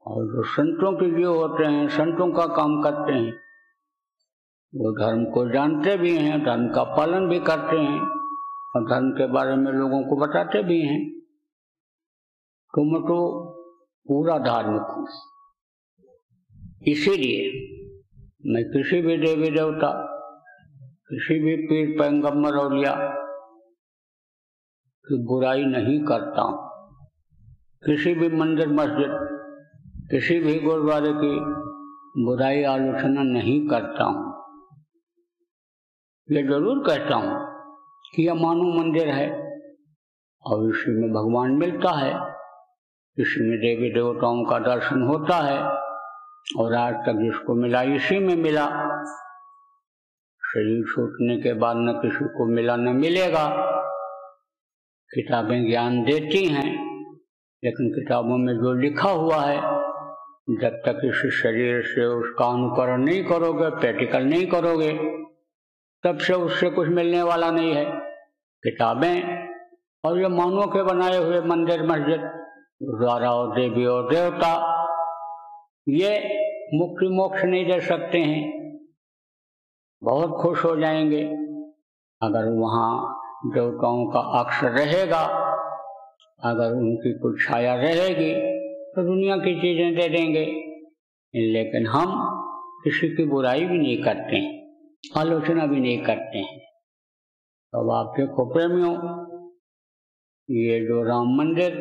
और जो संतों के जो होते हैं, संतों का काम करते हैं, वो धर्म को जानते भी हैं, धर्म का पालन भी करते हैं और धर्म के बारे में लोगों को बताते भी हैं। तो मैं तो पूरा धार्मिक हूँ। इसीलिए मैं किसी भी देवी देवता, किसी भी पीर पैगंबर औलिया की बुराई नहीं करता हूँ। किसी भी मंदिर मस्जिद, किसी भी गुरुद्वारे की बुराई आलोचना नहीं करता हूँ। ये जरूर कहता हूँ कि यह मानव मंदिर है और इसी में भगवान मिलता है, इसी में देवी देवताओं का दर्शन होता है और आज तक जिसको मिला इसी में मिला। शरीर छूटने के बाद न किसी को मिला न मिलेगा। किताबें ज्ञान देती हैं, लेकिन किताबों में जो लिखा हुआ है, जब तक इस शरीर से उसका अनुकरण नहीं करोगे, प्रैक्टिकल नहीं करोगे, तब से उससे कुछ मिलने वाला नहीं है। किताबें और ये मानव के बनाए हुए मंदिर मस्जिद, गुरुद्वारा और देवी और देवता, ये मुक्ति मोक्ष नहीं दे सकते हैं। बहुत खुश हो जाएंगे अगर वहाँ देवताओं का अक्ष रहेगा, अगर उनकी कुछ छाया रहेगी तो दुनिया की चीजें दे देंगे। लेकिन हम किसी की बुराई भी नहीं करते हैं, आलोचना भी नहीं करते हैं। अब आप देखो प्रेमियों, ये जो राम मंदिर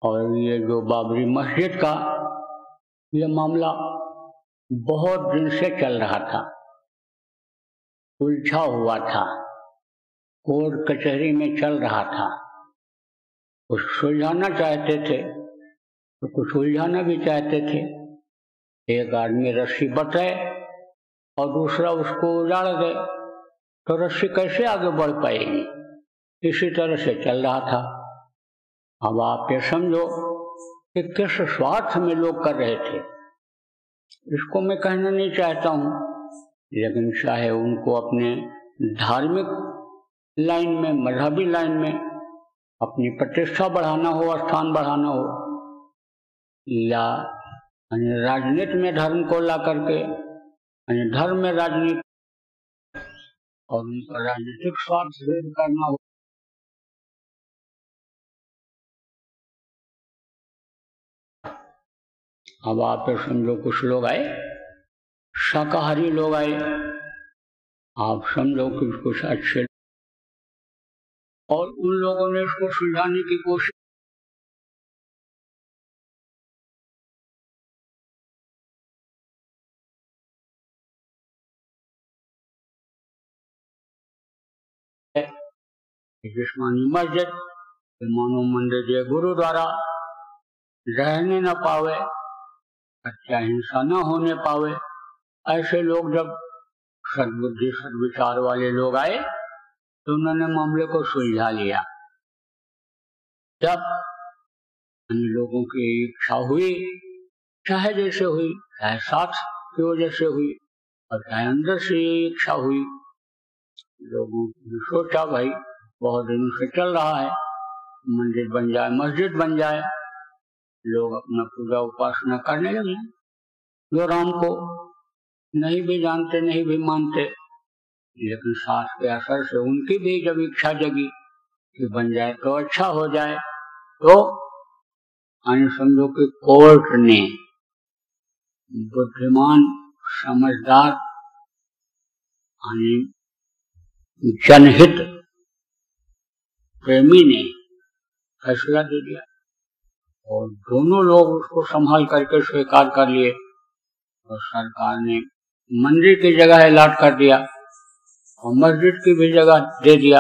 और ये जो बाबरी मस्जिद का ये मामला बहुत दिन से चल रहा था, उलझा हुआ था, कोर्ट कचहरी में चल रहा था। कुछ सुलझाना चाहते थे तो कुछ उलझाना भी चाहते थे। एक आदमी रस्सी बताए और दूसरा उसको उजाड़ दे, तो रस्सी कैसे आगे बढ़ पाएगी? इसी तरह से चल रहा था। अब आप ये समझो कि किस स्वार्थ में लोग कर रहे थे। इसको मैं कहना नहीं चाहता हूँ, लेकिन चाहे उनको अपने धार्मिक लाइन में, मजहबी लाइन में अपनी प्रतिष्ठा बढ़ाना हो, स्थान बढ़ाना हो, या राजनीति में धर्म को ला करके धर्म में राजनीति और उनका राजनीतिक स्वार्थ सिद्ध करना हो, अब आप समझो कुछ लोग आए, शाकाहारी लोग आए, आप समझो कि कुछ अच्छे, और उन लोगों ने इसको सुलझाने की कोशिश, जिस्मानी मस्जिद, मानव मंदिर, जय गुरुद्वारा रहने न पावे, हत्या हिंसा न होने पावे, ऐसे लोग जब सद्बुद्धि सद्विचार वाले लोग आए तो उन्होंने मामले को सुलझा लिया। जब इन लोगों की इच्छा हुई, चाहे जैसे हुई, चाहे साथ की वजह से हुई और चाहे अंदर से ये इच्छा हुई, लोगों ने सोचा भाई बहुत दिनों से चल रहा है, मंदिर बन जाए, मस्जिद बन जाए, लोग अपना पूजा उपासना करने लगे। जो राम को नहीं भी जानते नहीं भी मानते, लेकिन सास के असर से उनकी भी जब इच्छा जगी कि बन जाए तो अच्छा हो जाए, तो समझो कि कोर्ट ने, बुद्धिमान समझदार जनहित प्रेमी ने फैसला दे दिया और दोनों लोग उसको संभाल करके स्वीकार कर लिए और सरकार ने मंदिर की जगह अलॉट कर दिया और मस्जिद की भी जगह दे दिया।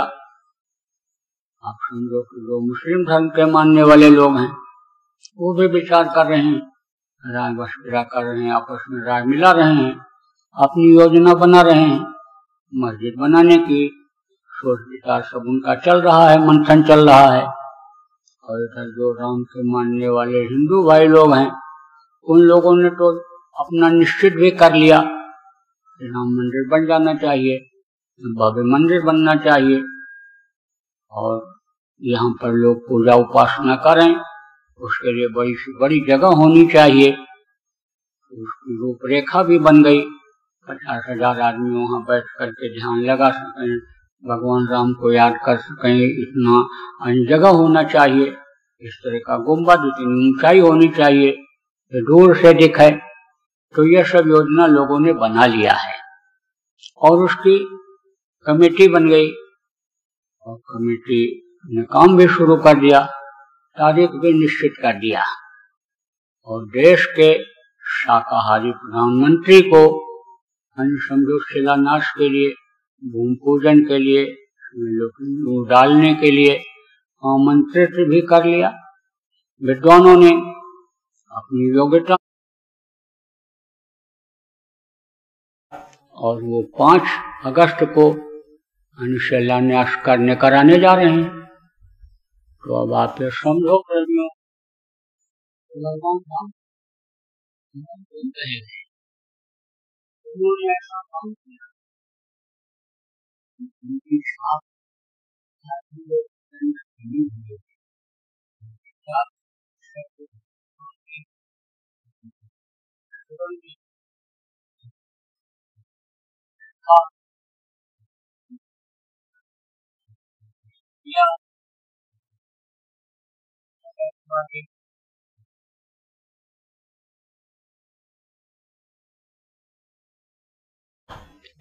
आप समझो कि जो मुस्लिम धर्म के मानने वाले लोग हैं वो भी विचार कर रहे हैं, राय मशविरा कर रहे हैं, आपस में राय मिला रहे हैं, अपनी योजना बना रहे हैं। मस्जिद बनाने की सोच विचार सब उनका चल रहा है, मंथन चल रहा है। और इधर जो राम के मानने वाले हिंदू भाई लोग हैं, उन लोगों ने तो अपना निश्चित भी कर लिया कि राम मंदिर बन जाना चाहिए, भव्य मंदिर बनना चाहिए और यहाँ पर लोग पूजा उपासना करें, उसके लिए बड़ी से बड़ी जगह होनी चाहिए। उसकी रूपरेखा भी बन गई, 50,000 आदमी वहाँ बैठ करके ध्यान लगा सकें, भगवान राम को याद कर सकें, इतना जगह होना चाहिए, इस तरह का गुंबद, इतनी ऊंचाई होनी चाहिए कि दूर से दिखे। तो यह सब योजना लोगों ने बना लिया है और उसकी कमेटी बन गई और कमेटी ने काम भी शुरू कर दिया, तारीख भी निश्चित कर दिया और देश के शाकाहारी प्रधानमंत्री को समझो शिलान्यास के लिए, भूमि पूजन के लिए, डालने के लिए आमंत्रित भी कर लिया। विद्वानों ने अपनी योग्यता और वो 5 अगस्त को शिलान्यास कराने जा रहे हैं। तो अब आप ये समझो प्रेमियों, उन्होंने ऐसा काम किया, उनकी छाप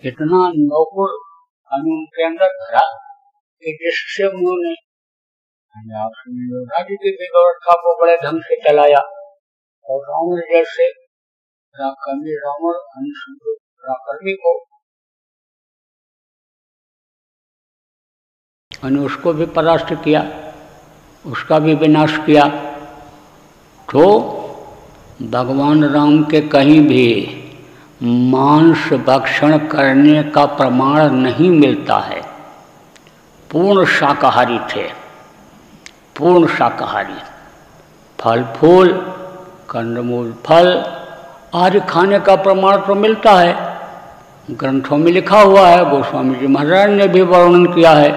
इतना नौकुर कानून के अंदर भरा कि जिससे उन्होंने राज्य की व्यवस्था को बड़े ढंग से चलाया और रावण जैसे पराक्रमी रावण पराक्रमी को उसको भी परास्त किया, उसका भी विनाश किया। तो भगवान राम के कहीं भी मांस भक्षण करने का प्रमाण नहीं मिलता है। पूर्ण शाकाहारी थे, पूर्ण शाकाहारी। फल फूल, कंदमूल, फल आदि खाने का प्रमाण तो मिलता है, ग्रंथों में लिखा हुआ है, गोस्वामी जी महाराज ने भी वर्णन किया है,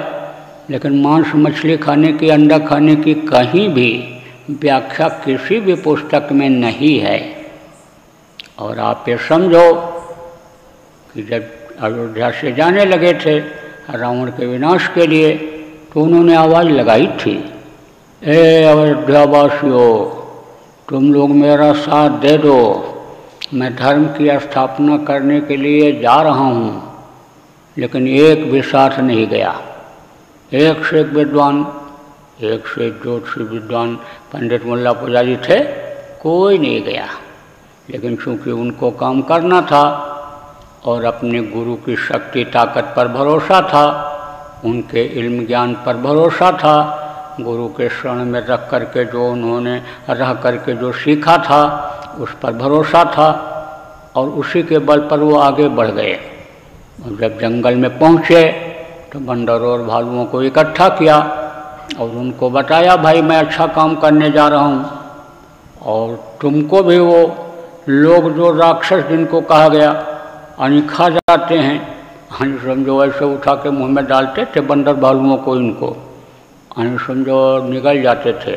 लेकिन मांस मछली खाने की, अंडा खाने की कहीं भी व्याख्या किसी भी पुस्तक में नहीं है। और आप ये समझो कि जब अयोध्या से जाने लगे थे रावण के विनाश के लिए, तो उन्होंने आवाज़ लगाई थी, ए अयोध्यावासियों, तुम लोग मेरा साथ दे दो, मैं धर्म की स्थापना करने के लिए जा रहा हूँ। लेकिन एक भी साथ नहीं गया। एक से एक विद्वान, एक से एक ज्योतिषी विद्वान, पंडित मुल्ला पुजारी थे, कोई नहीं गया। लेकिन चूँकि उनको काम करना था और अपने गुरु की शक्ति ताकत पर भरोसा था, उनके इल्म ज्ञान पर भरोसा था, गुरु के शरण में रख करके जो उन्होंने रह करके जो सीखा था उस पर भरोसा था और उसी के बल पर वो आगे बढ़ गए। और जब जंगल में पहुँचे तो बंदरों और भालुओं को इकट्ठा किया और उनको बताया, भाई मैं अच्छा काम करने जा रहा हूँ और तुमको भी वो लोग जो राक्षस जिनको कहा गया खा जाते हैं, समझो ऐसे उठा के मुंह में डालते थे बंदर भालुओं को, इनको समझो निगल जाते थे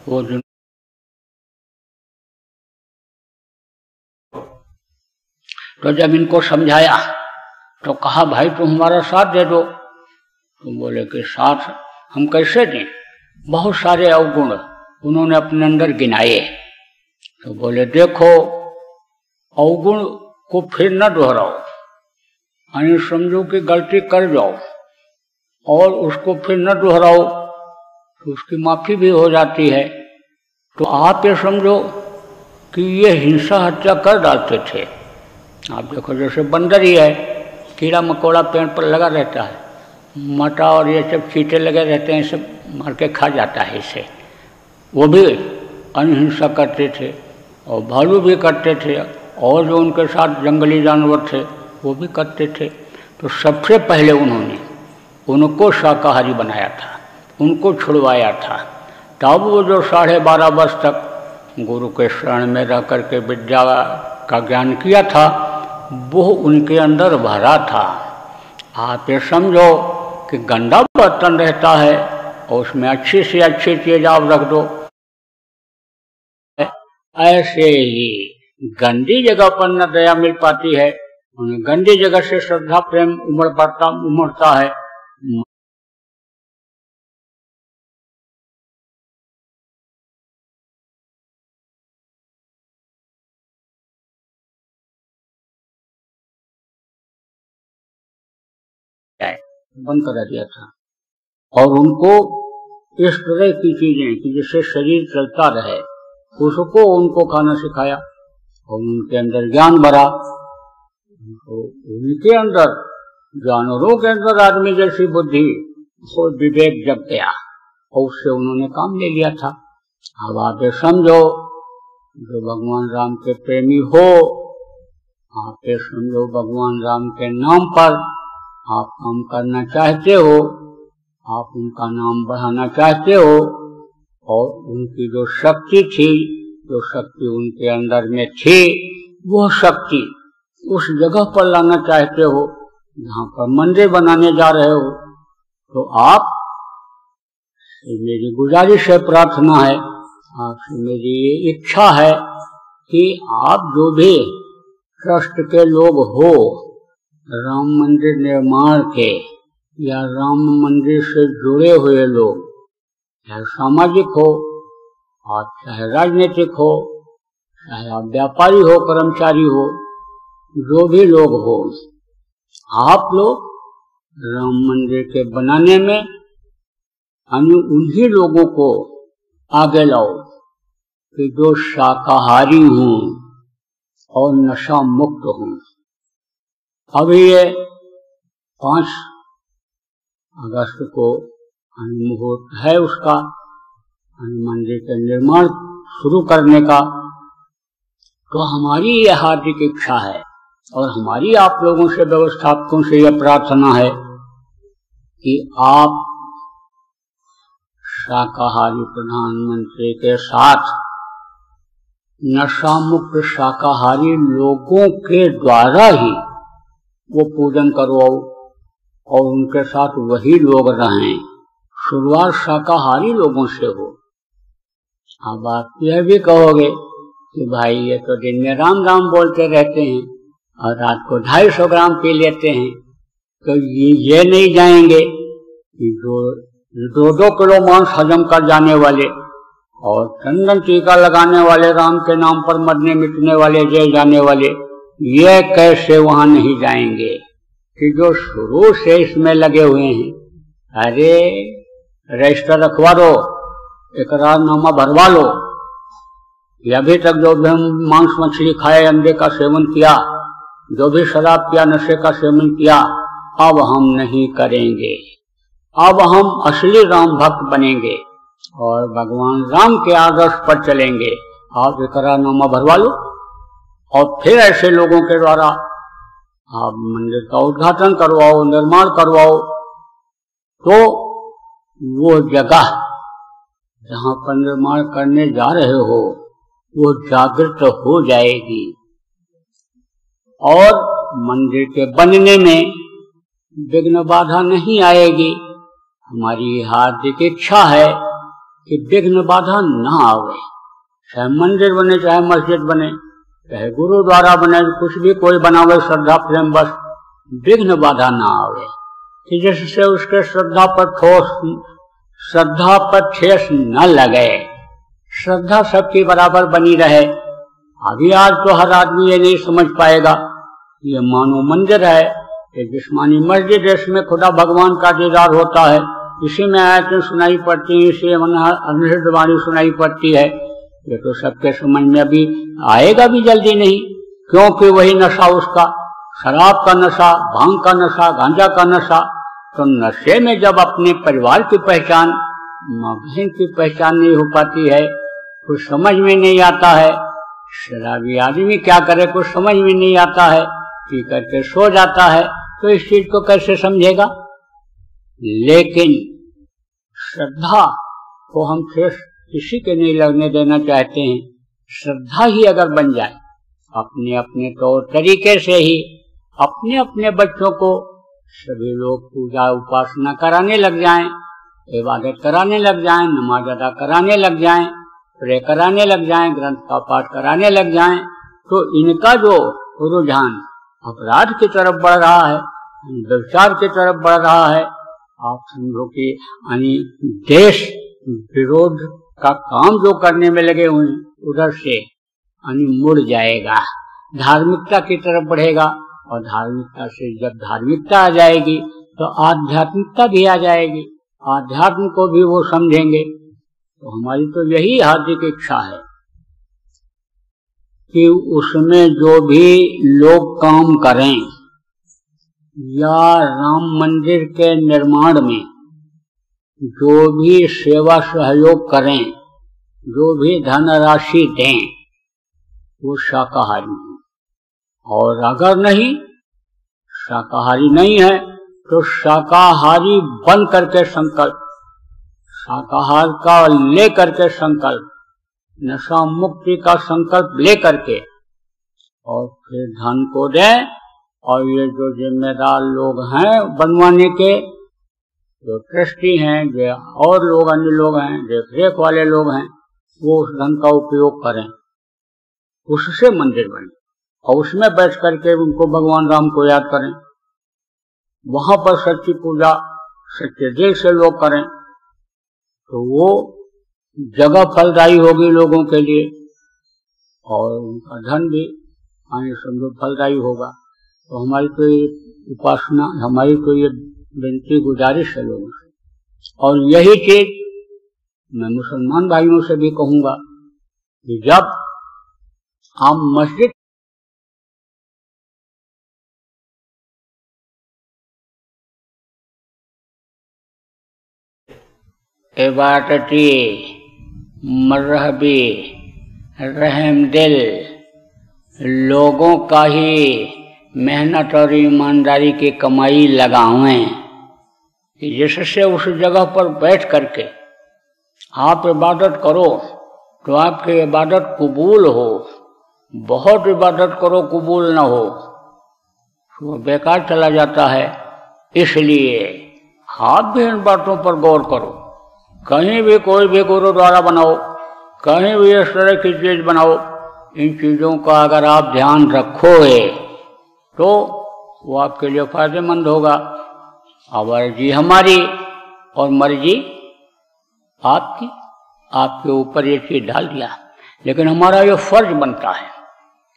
वो दिन। तो जब इनको समझाया तो कहा भाई तुम हमारा साथ दे दो। तो बोले कि साथ हम कैसे दें, बहुत सारे अवगुण उन्होंने अपने अंदर गिनाए। तो बोले देखो अवगुण को फिर न दोहराओ, समझो कि गलती कर जाओ और उसको फिर न दोहराओ तो उसकी माफी भी हो जाती है। तो आप ये समझो कि ये हिंसा हत्या कर डालते थे। आप देखो जैसे बंदर ही है, कीड़ा मकोड़ा पेड़ पर लगा रहता है, मटा और ये सब चींटे लगे रहते हैं, सब मार के खा जाता है इसे। वो भी अहिंसा करते थे और भालू भी करते थे और जो उनके साथ जंगली जानवर थे वो भी करते थे। तो सबसे पहले उन्होंने उनको शाकाहारी बनाया था, उनको छुड़वाया था। तब वो जो 12.5 वर्ष तक गुरु के शरण में रह करके विद्या का ज्ञान किया था वो उनके अंदर भरा था। आप ये समझो कि गंदा बर्तन रहता है और उसमें अच्छी से अच्छी चीज आप रख दो, ऐसे ही गंदी जगह पर न दया मिल पाती है, उन्हें गंदी जगह से श्रद्धा प्रेम उमड़ता है। बंद करा दिया था और उनको इस तरह की चीजें कि जिससे शरीर चलता रहे उसको उनको खाना सिखाया और उनके अंदर ज्ञान भरा। तो उनके अंदर जानवरों के अंदर आदमी जैसी बुद्धि वो विवेक जग गया और उससे उन्होंने काम ले लिया था। अब आप ये समझो जो भगवान राम के प्रेमी हो, आप ये समझो भगवान राम के नाम पर आप काम करना चाहते हो, आप उनका नाम बढ़ाना चाहते हो और उनकी जो शक्ति थी, जो शक्ति उनके अंदर में थी, वो शक्ति उस जगह पर लाना चाहते हो जहाँ पर मंदिर बनाने जा रहे हो। तो आप मेरी गुजारिश है, प्रार्थना है, आपसे मेरी ये इच्छा है कि आप जो भी ट्रस्ट के लोग हो, राम मंदिर निर्माण के या राम मंदिर से जुड़े हुए लोग, चाहे सामाजिक हो आप चाहे राजनीतिक हो, चाहे आप व्यापारी हो, कर्मचारी हो, जो भी लोग हो, आप लोग राम मंदिर के बनाने में उन्हीं लोगों को आगे लाओ कि जो शाकाहारी हूँ और नशा मुक्त हूँ। अभी ये 5 अगस्त को मुहूर्त है उसका मंदिर के निर्माण शुरू करने का। तो हमारी ये हार्दिक इच्छा है और हमारी आप लोगों से, व्यवस्थापकों से यह प्रार्थना है कि आप शाकाहारी प्रधानमंत्री के साथ नशा मुक्त शाकाहारी लोगों के द्वारा ही वो पूजन करवाओ और उनके साथ वही लोग रहें। शुरुआत शाकाहारी लोगों से हो। अब आप यह भी कहोगे कि भाई ये तो दिन में राम राम बोलते रहते हैं और रात को 250 ग्राम पी लेते हैं, तो ये नहीं जाएंगे कि जो 2-2 किलो मांस हजम कर जाने वाले और चंदन टीका लगाने वाले, राम के नाम पर मरने मिटने वाले, जेल जाने वाले, ये कैसे वहां नहीं जाएंगे कि जो शुरू से इसमें लगे हुए हैं। अरे रजिस्टर रखवा दो, इकरारनामा भरवा लो, अभी तक जो भी हम मांस मछली खाए, अंडे का सेवन किया, जो भी शराब पिया, नशे का सेवन किया, अब हम नहीं करेंगे। अब हम असली राम भक्त बनेंगे और भगवान राम के आदर्श पर चलेंगे। आप इकरारनामा भरवा लो और फिर ऐसे लोगों के द्वारा आप मंदिर का उद्घाटन करवाओ, निर्माण करवाओ, तो वो जगह जहां पर निर्माण करने जा रहे हो वो जागृत हो जाएगी और मंदिर के बनने में विघ्न बाधा नहीं आएगी। हमारी हार्दिक इच्छा है कि विघ्न बाधा न आवे, चाहे मंदिर बने चाहे मस्जिद बने चाहे गुरुद्वारा बने, कुछ भी कोई बनावे श्रद्धा प्रेम बस विघ्न बाधा न आवे, कि जिससे उसके श्रद्धा पर ठेस न लगे, श्रद्धा सबकी बराबर बनी रहे। अभी आज तो हर आदमी ये नहीं समझ पाएगा, ये मानो मंदिर है, ये जिस्मानी मस्जिद है, इसमें खुदा भगवान का दीदार होता है, इसी में आयतें सुनाई पड़ती हैं, इसी अनहद वाणी सुनाई पड़ती है। ये तो सबके समझ में अभी आएगा भी जल्दी नहीं, क्योंकि वही नशा उसका, शराब का नशा, भांग का नशा, गांजा का नशा। तो नशे में जब अपने परिवार की पहचान, माँ बहन की पहचान नहीं हो पाती है, कुछ समझ में नहीं आता है। शराबी आदमी क्या करे, कुछ समझ में नहीं आता है, पी करके सो जाता है, तो इस चीज को कैसे समझेगा। लेकिन श्रद्धा को हम ठेस किसी के नहीं लगने देना चाहते हैं। श्रद्धा ही अगर बन जाए, अपने अपने तौर तरीके से ही अपने अपने बच्चों को सभी लोग पूजा उपासना कराने लग जाएं, इबादत कराने लग जाएं, नमाज अदा कराने लग जाएं, प्रे कराने लग जाएं, ग्रंथ का पाठ कराने लग जाएं, तो इनका जो रुझान अपराध की तरफ बढ़ रहा है, व्यभिचार की तरफ बढ़ रहा है, आप समझो कि यानी देश विरोध का काम जो करने में लगे हुए उधर से यानी मुड़ जाएगा, धार्मिकता की तरफ बढ़ेगा। और धार्मिकता से जब धार्मिकता आ जाएगी तो आध्यात्मिकता भी आ जाएगी, आध्यात्म को भी वो समझेंगे। तो हमारी तो यही हार्दिक इच्छा है कि उसमें जो भी लोग काम करें या राम मंदिर के निर्माण में जो भी सेवा सहयोग करें, जो भी धनराशि दें, वो शाकाहारी हैं। और अगर नहीं शाकाहारी नहीं है तो शाकाहारी बन करके संकल्प, शाकाहार का ले करके संकल्प, नशा मुक्ति का संकल्प ले करके और फिर धन को दें। और ये जो जिम्मेदार लोग हैं बनवाने के, जो ट्रस्टी हैं, जो और लोग अन्य लोग हैं, देख रेख वाले लोग हैं, वो उस धन का उपयोग करें, उससे मंदिर बने और उसमें बैठ करके उनको भगवान राम को याद करें। वहां पर सच्ची पूजा सच्चे दिल से लोग करें तो वो जगह फलदायी होगी लोगों के लिए और उनका धन भी समझो फलदायी होगा। तो हमारी तो ये उपासना, हमारी तो ये विनती गुजारिश है लोगों से। और यही चीज मैं मुसलमान भाइयों से भी कहूंगा कि जब आप मस्जिद इबादती मरहबी रहमदिल लोगों का ही मेहनत और ईमानदारी की कमाई लगावें, जिससे उस जगह पर बैठ करके आप इबादत करो तो आपकी इबादत कबूल हो। बहुत इबादत करो कबूल न हो तो बेकार चला जाता है। इसलिए आप भी इन बातों पर गौर करो। कहीं भी कोई भी गुरुद्वारा बनाओ, कहीं भी इस तरह की चीज बनाओ, इन चीजों का अगर आप ध्यान रखोगे तो वो आपके लिए फायदेमंद होगा। अब अर्जी हमारी और मर्जी आपकी, आपके ऊपर ये चीज डाल दिया। लेकिन हमारा ये फर्ज बनता है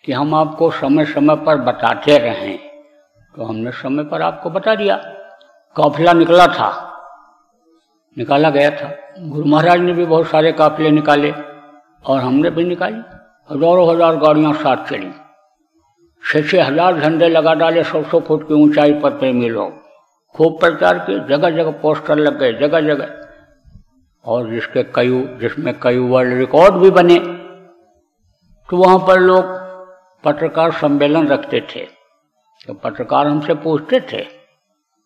कि हम आपको समय समय पर बताते रहें। तो हमने समय पर आपको बता दिया। काफिला निकला था, निकाला गया था, गुरु महाराज ने भी बहुत सारे काफिले निकाले और हमने भी निकाली। हजारों हजार गाड़ियां साथ चली, 6-6 हजार झंडे लगा डाले 100-100 फुट की ऊंचाई पर प्रेमी लोग, खूब प्रचार किए, जगह जगह पोस्टर लग गए, जगह जगह। और जिसमें कई वर्ल्ड रिकॉर्ड भी बने। तो वहां पर लोग पत्रकार सम्मेलन रखते थे, तो पत्रकार हमसे पूछते थे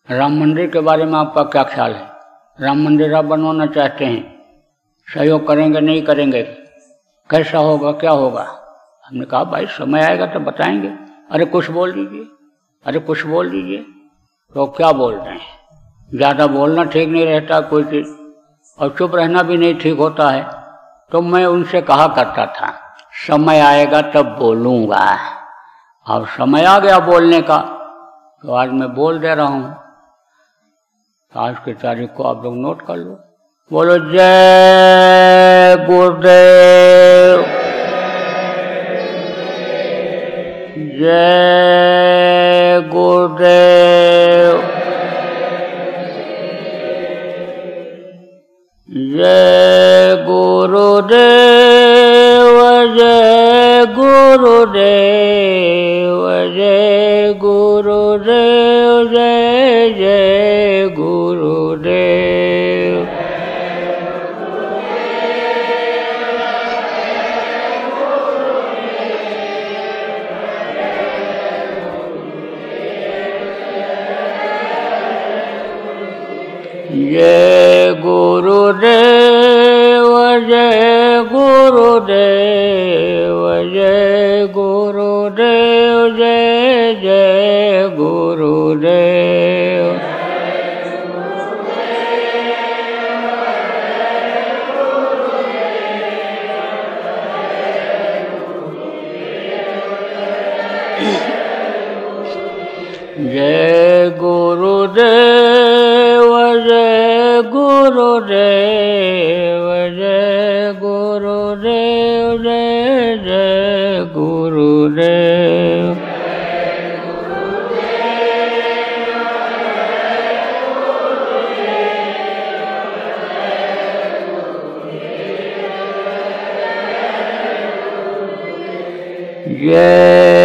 राम मंदिर के बारे में आपका क्या ख्याल है, राम मंदिर आप बनवाना चाहते हैं, सहयोग करेंगे नहीं करेंगे, कैसा होगा क्या होगा। हमने कहा भाई समय आएगा तो बताएंगे। अरे कुछ बोल दीजिए, अरे कुछ बोल दीजिए। तो क्या बोल रहे हैं, ज़्यादा बोलना ठीक नहीं रहता कोई चीज़, और चुप रहना भी नहीं ठीक होता है। तो मैं उनसे कहा करता था समय आएगा तब बोलूँगा। अब समय आ गया बोलने का, तो आज मैं बोल दे रहा हूँ। आज की तारीख को आप लोग नोट कर लो। बोलो जय गुरुदेव, जय गुरुदेव, जय गुरुदेव, जय गुरुदेव, जय गुरुदेव, जय जय गुरुदेव। जय गुरुदेव, जय गुरुदेव, जय गुरुदेव, जय जय गुरुदेव। जय गुरुदेव, जय गुरुदेव, जय गुरुदेव, जय जय गुरुदेव। जय